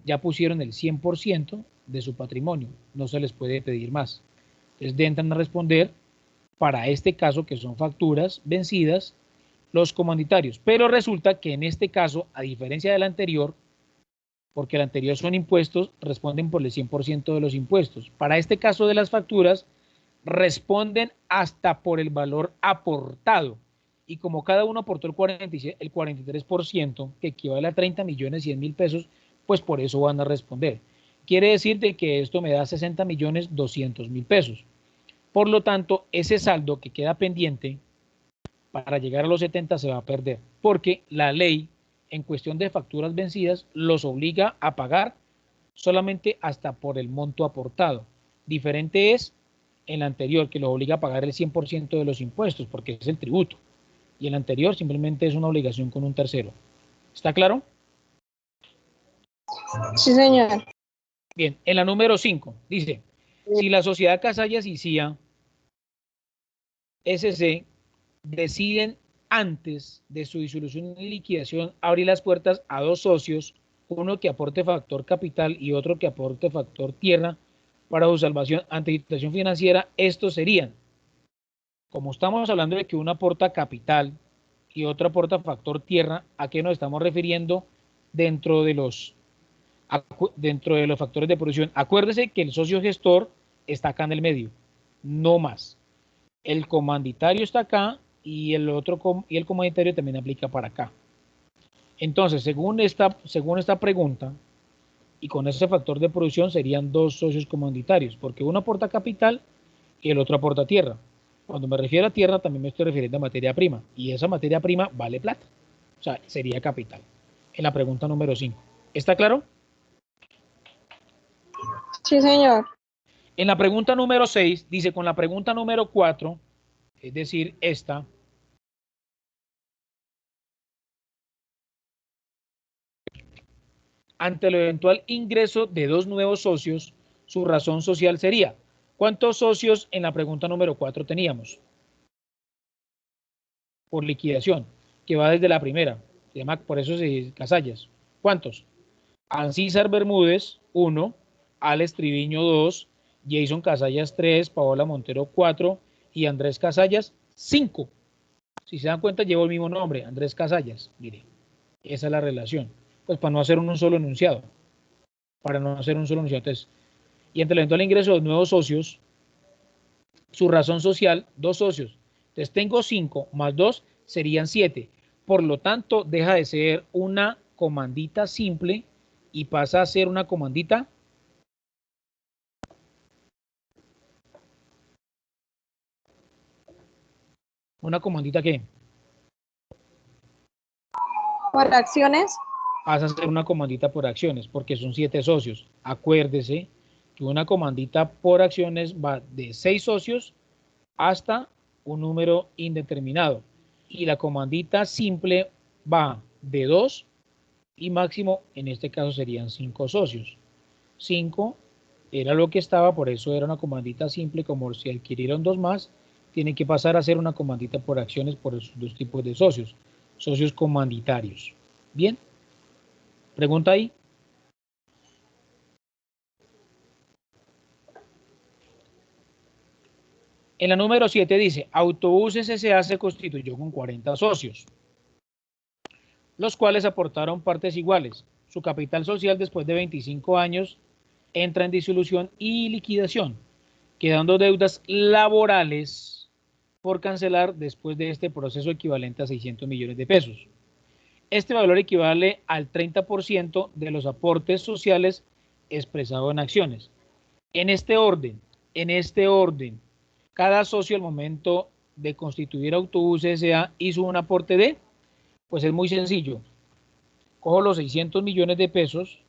ya pusieron el 100% de su patrimonio. No se les puede pedir más. Entonces, deben responder para este caso, que son facturas vencidas, los comanditarios. Pero resulta que en este caso, a diferencia del anterior, porque el anterior son impuestos, responden por el 100% de los impuestos. Para este caso de las facturas, responden hasta por el valor aportado. Y como cada uno aportó el 43%, que equivale a 30 millones 100 mil pesos, pues por eso van a responder. Quiere decir de que esto me da 60 millones 200 mil pesos. Por lo tanto, ese saldo que queda pendiente para llegar a los 70 se va a perder, porque la ley en cuestión de facturas vencidas los obliga a pagar solamente hasta por el monto aportado. Diferente es en la anterior, que los obliga a pagar el 100% de los impuestos, porque es el tributo. Y el anterior simplemente es una obligación con un tercero. ¿Está claro? Sí, señor. Bien, en la número 5 dice, si la sociedad Casallas y CIA SC deciden antes de su disolución y liquidación abrir las puertas a 2 socios, uno que aporte factor capital y otro que aporte factor tierra para su salvación ante situación financiera, estos serían, como estamos hablando de que uno aporta capital y otro aporta factor tierra, ¿a qué nos estamos refiriendo dentro de los factores de producción? Acuérdese que el socio gestor está acá en el medio, no más. El comanditario está acá y el comanditario también aplica para acá. Entonces, según esta pregunta, y con ese factor de producción serían 2 socios comanditarios, porque uno aporta capital y el otro aporta tierra. Cuando me refiero a tierra, también me estoy refiriendo a materia prima, y esa materia prima vale plata. O sea, sería capital. En la pregunta número 5. ¿Está claro? Sí, señor. En la pregunta número 6, dice, con la pregunta número 4, es decir, esta, ante el eventual ingreso de 2 nuevos socios, su razón social sería, ¿cuántos socios en la pregunta número 4 teníamos? Por liquidación, que va desde la primera, se llama por eso Casallas. ¿Cuántos? Ancísar Bermúdez, 1, Alex Triviño, 2, Jason Casallas, 3, Paola Montero, 4 y Andrés Casallas, 5. Si se dan cuenta, llevo el mismo nombre, Andrés Casallas. Mire, esa es la relación. pues para no hacer un solo enunciado. Para no hacer un solo enunciado. Entonces, y ante el eventual ingreso de los nuevos socios, su razón social, 2 socios. Entonces tengo 5 más 2 serían 7. Por lo tanto, deja de ser una comandita simple y pasa a ser una comandita ¿qué? Por acciones. Pasa a ser una comandita por acciones, porque son 7 socios. Acuérdese que una comandita por acciones va de 6 socios hasta un número indeterminado. Y la comandita simple va de 2 y máximo, en este caso serían 5 socios. 5 era lo que estaba, por eso era una comandita simple, como si adquirieron 2 más, tiene que pasar a ser una comandita por acciones por esos 2 tipos de socios. Socios comanditarios. Bien. ¿Pregunta ahí? En la número 7 dice, Autobuses S.A. se constituyó con 40 socios, los cuales aportaron partes iguales. Su capital social después de 25 años entra en disolución y liquidación, quedando deudas laborales por cancelar después de este proceso equivalente a 600 millones de pesos. Este valor equivale al 30% de los aportes sociales expresados en acciones. En este orden, cada socio al momento de constituir Autobuses S.A. hizo un aporte de, pues es muy sencillo. Cojo los 600 millones de pesos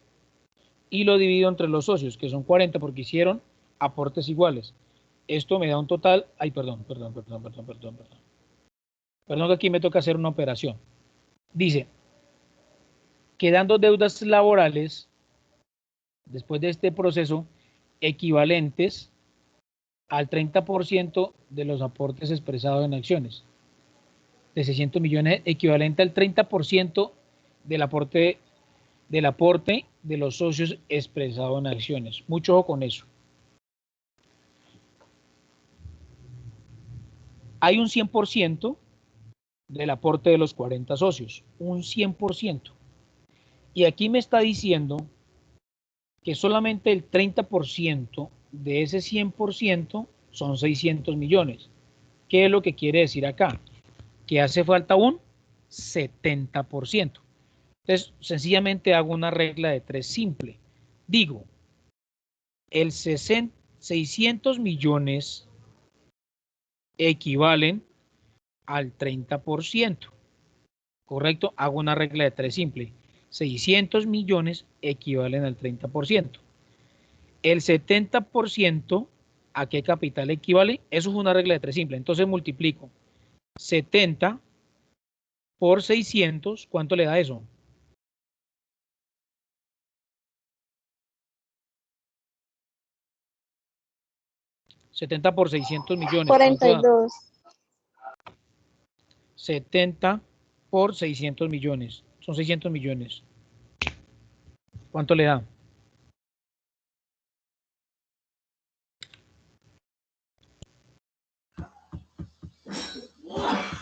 y lo divido entre los socios, que son 40 porque hicieron aportes iguales. Esto me da un total, perdón, que aquí me toca hacer una operación. Dice, quedando deudas laborales, después de este proceso, equivalentes al 30% de los aportes expresados en acciones. De 600 millones, equivalente al 30% del aporte de los socios expresado en acciones. Mucho ojo con eso. Hay un 100% del aporte de los 40 socios, un 100%. Y aquí me está diciendo que solamente el 30% de ese 100% son 600 millones. ¿Qué es lo que quiere decir acá? Que hace falta un 70%. Entonces, sencillamente hago una regla de 3 simple. Digo, el 600 millones equivalen al 30%. ¿Correcto? Hago una regla de 3 simple. 600 millones equivalen al 30%. El 70%, ¿a qué capital equivale? Eso es una regla de 3 simple. Entonces multiplico 70 por 600. ¿Cuánto le da eso? ¿70 por 600 millones? 42. 70 por 600 millones. Son 600 millones. ¿Cuánto le da?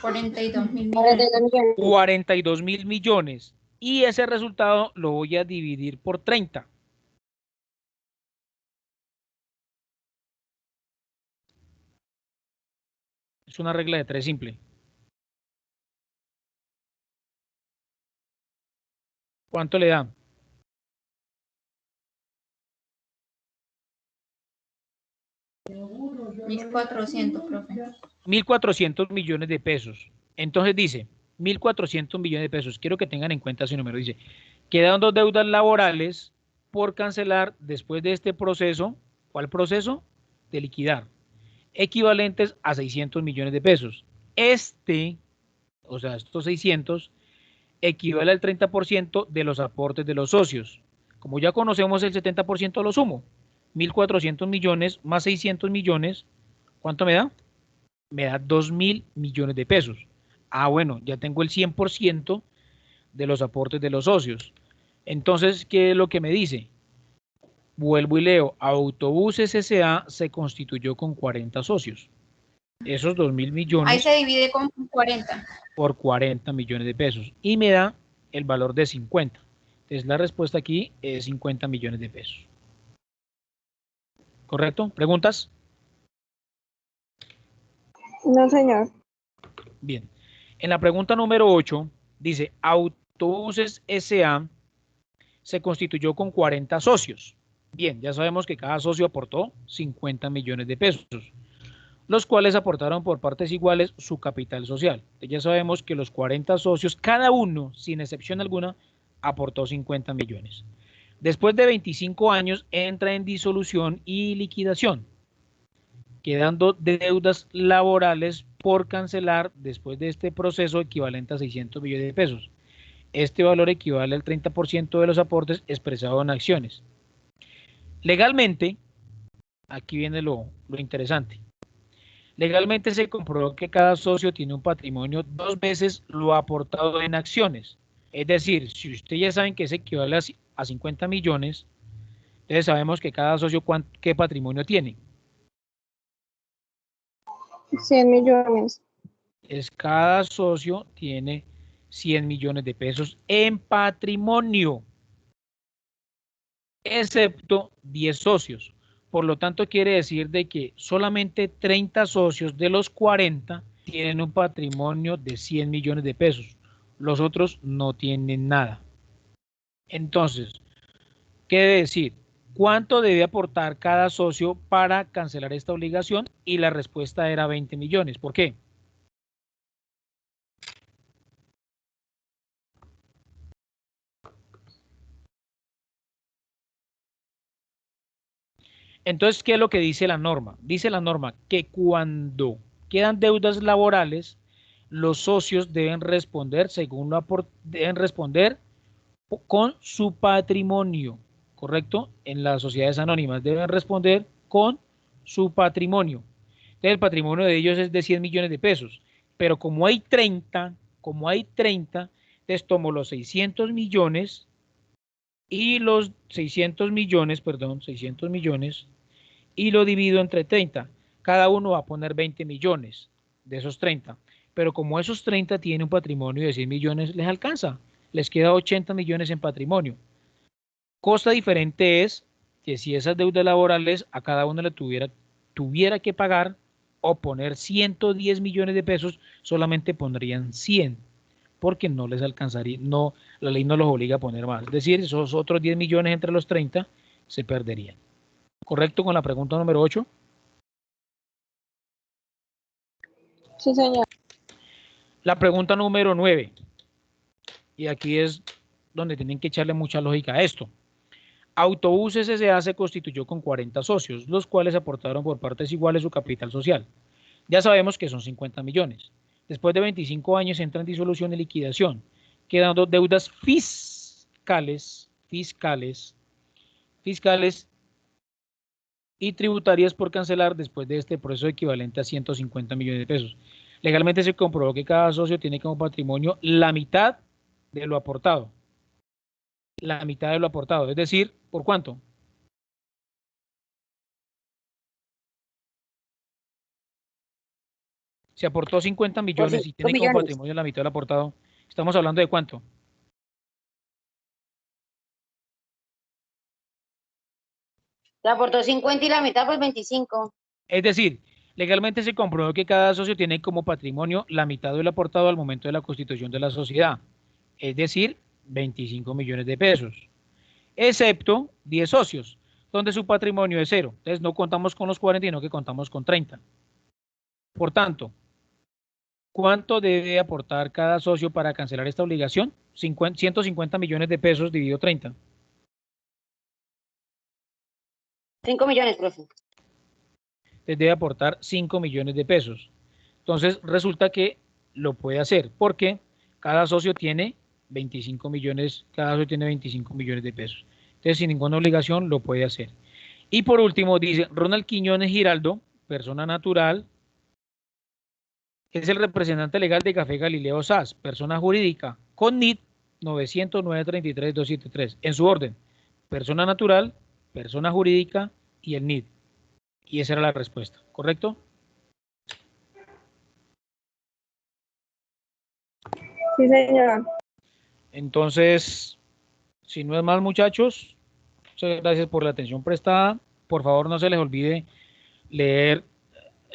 $42.000 millones. 42.000 millones. Y ese resultado lo voy a dividir por 30. Es una regla de 3 simple. ¿Cuánto le da? $1.400, profe. 1.400 millones de pesos. Entonces dice, 1.400 millones de pesos. Quiero que tengan en cuenta ese número. Dice, quedan 2 deudas laborales por cancelar después de este proceso. ¿Cuál proceso? De liquidar. Equivalentes a 600 millones de pesos. O sea, estos 600, equivale al 30% de los aportes de los socios. Como ya conocemos el 70%, lo sumo. 1.400 millones más 600 millones, ¿cuánto me da? Me da 2.000 millones de pesos. Ah, bueno, ya tengo el 100% de los aportes de los socios. Entonces, ¿qué es lo que me dice? Vuelvo y leo, Autobuses S.A. se constituyó con 40 socios. Esos 2.000 millones. Ahí se divide con 40. Por 40 millones de pesos. Y me da el valor de 50. Entonces la respuesta aquí es 50 millones de pesos. ¿Correcto? ¿Preguntas? No, señor. Bien. En la pregunta número 8 dice, Autobuses S.A. se constituyó con 40 socios. Bien, ya sabemos que cada socio aportó 50 millones de pesos, los cuales aportaron por partes iguales su capital social. Ya sabemos que los 40 socios, cada uno, sin excepción alguna, aportó 50 millones. Después de 25 años entra en disolución y liquidación, quedando deudas laborales por cancelar después de este proceso equivalente a 600 millones de pesos. Este valor equivale al 30% de los aportes expresados en acciones. Legalmente, aquí viene lo interesante. Legalmente se comprobó que cada socio tiene un patrimonio 2 veces lo aportado en acciones. Es decir, si ustedes ya saben que se equivale a 50 millones, entonces sabemos que cada socio qué patrimonio tiene. 100 millones. Cada socio tiene 100 millones de pesos en patrimonio, excepto 10 socios. Por lo tanto, quiere decir de que solamente 30 socios de los 40 tienen un patrimonio de 100 millones de pesos. Los otros no tienen nada. Entonces, ¿qué debe decir? ¿Cuánto debe aportar cada socio para cancelar esta obligación? Y la respuesta era 20 millones. ¿Por qué? Entonces, ¿qué es lo que dice la norma? Dice la norma que cuando quedan deudas laborales, los socios deben responder deben responder con su patrimonio, ¿correcto? En las sociedades anónimas deben responder con su patrimonio. Entonces, el patrimonio de ellos es de 100 millones de pesos, pero como hay 30, entonces tomo los 600 millones y los 600 millones y lo divido entre 30. Cada uno va a poner 20 millones de esos 30. Pero como esos 30 tienen un patrimonio de 100 millones, les alcanza. Les queda 80 millones en patrimonio. Cosa diferente es que si esas deudas laborales a cada uno le tuviera que pagar o poner 110 millones de pesos, solamente pondrían 100, porque no les alcanzaría, no, la ley no los obliga a poner más. Es decir, esos otros 10 millones entre los 30 se perderían. ¿Correcto con la pregunta número 8? Sí, señor. La pregunta número 9. Y aquí es donde tienen que echarle mucha lógica a esto. Autobuses S.A. se constituyó con 40 socios, los cuales aportaron por partes iguales su capital social. Ya sabemos que son 50 millones. Después de 25 años entra en disolución y liquidación, quedando deudas fiscales y tributarias por cancelar después de este proceso equivalente a 150 millones de pesos. Legalmente se comprobó que cada socio tiene como patrimonio la mitad de lo aportado. La mitad de lo aportado, es decir, ¿por cuánto? Se aportó 50 millones y 5 tiene como millones. patrimonio la mitad del aportado. ¿Estamos hablando de cuánto? Se aportó 50 y la mitad, pues 25. Es decir, legalmente se comprobó que cada socio tiene como patrimonio la mitad del aportado al momento de la constitución de la sociedad, es decir, 25 millones de pesos, excepto 10 socios, donde su patrimonio es cero. Entonces no contamos con los 40, sino que contamos con 30. Por tanto, ¿cuánto debe aportar cada socio para cancelar esta obligación? 150 millones de pesos dividido 30. 5 millones, profe. Debe aportar 5 millones de pesos. Entonces resulta que lo puede hacer porque cada socio tiene 25 millones, cada socio tiene 25 millones de pesos. Entonces sin ninguna obligación lo puede hacer. Y por último dice Ronald Quiñones Giraldo, persona natural, es el representante legal de Café Galileo SAS, persona jurídica, con NID 900-933-273. En su orden, persona natural, persona jurídica y el NID. Y esa era la respuesta, ¿correcto? Sí, señor. Entonces, Si no es más, muchachos, muchas gracias por la atención prestada. Por favor, no se les olvide leer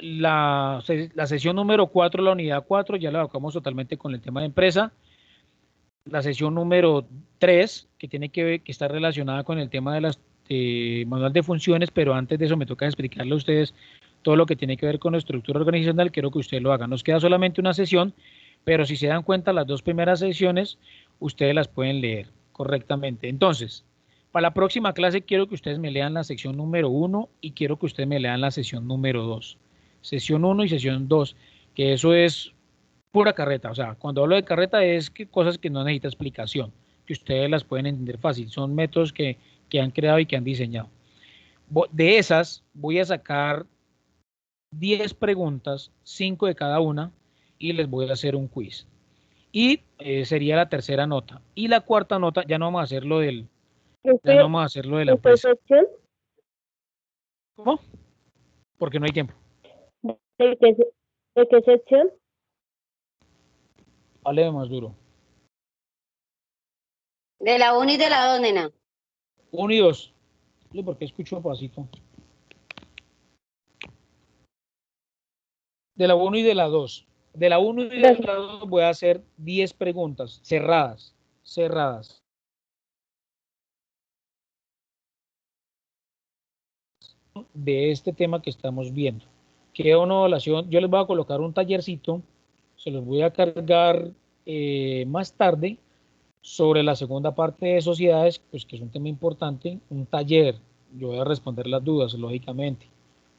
la sesión número 4, la unidad 4, ya la acabamos totalmente con el tema de empresa. La sesión número 3, que tiene que ver, que está relacionada con el tema de las manual de funciones, pero antes de eso me toca explicarle a ustedes todo lo que tiene que ver con la estructura organizacional. Quiero que ustedes lo hagan. Nos queda solamente una sesión, pero si se dan cuenta, las dos primeras sesiones ustedes las pueden leer correctamente. Entonces, para la próxima clase quiero que ustedes me lean la sección número 1 y quiero que ustedes me lean la sesión número 2. Sesión 1 y sesión 2, que eso es pura carreta. O sea, cuando hablo de carreta es que cosas que no necesitan explicación, que ustedes las pueden entender fácil. Son métodos que han creado y que han diseñado. De esas voy a sacar 10 preguntas, 5 de cada una, y les voy a hacer un quiz. Y sería la tercera nota. Y la cuarta nota, ya no vamos a hacer lo del, ya no vamos a hacer lo de la empresa. ¿Cómo? Porque no hay tiempo. ¿De qué sección? Hable más duro. De la 1 y de la 2, nena. 1 y 2. ¿Por qué escucho pasito? De la 1 y de la 2. De la 1 y de la 2 voy a hacer 10 preguntas cerradas. Cerradas. De este tema que estamos viendo. Queda una evaluación. Yo les voy a colocar un tallercito. Se los voy a cargar más tarde sobre la segunda parte de sociedades, pues que es un tema importante. Un taller. Yo voy a responder las dudas, lógicamente.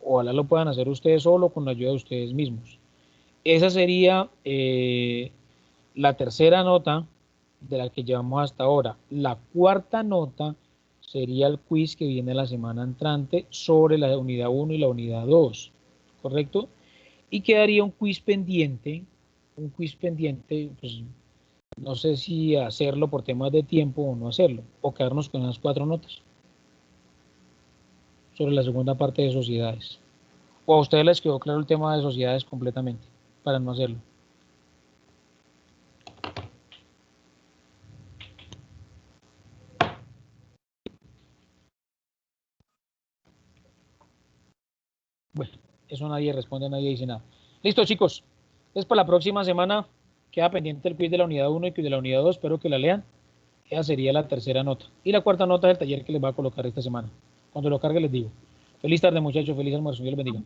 Ojalá lo puedan hacer ustedes solo con la ayuda de ustedes mismos. Esa sería la tercera nota de la que llevamos hasta ahora. La cuarta nota sería el quiz que viene la semana entrante sobre la unidad 1 y la unidad 2, ¿correcto? Y quedaría un quiz pendiente, pues no sé si hacerlo por temas de tiempo o no hacerlo, o quedarnos con las 4 notas sobre la segunda parte de sociedades. O a ustedes les quedó claro el tema de sociedades completamente, para no hacerlo. Bueno, eso nadie responde, nadie dice nada. Listo, chicos. Entonces, para la próxima semana queda pendiente el quiz de la unidad 1 y quiz de la unidad 2. Espero que la lean. Esa sería la tercera nota. Y la cuarta nota del taller que les va a colocar esta semana. Cuando lo cargue les digo. Feliz tarde, muchachos. Feliz almuerzo. Dios les bendiga.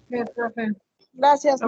Gracias.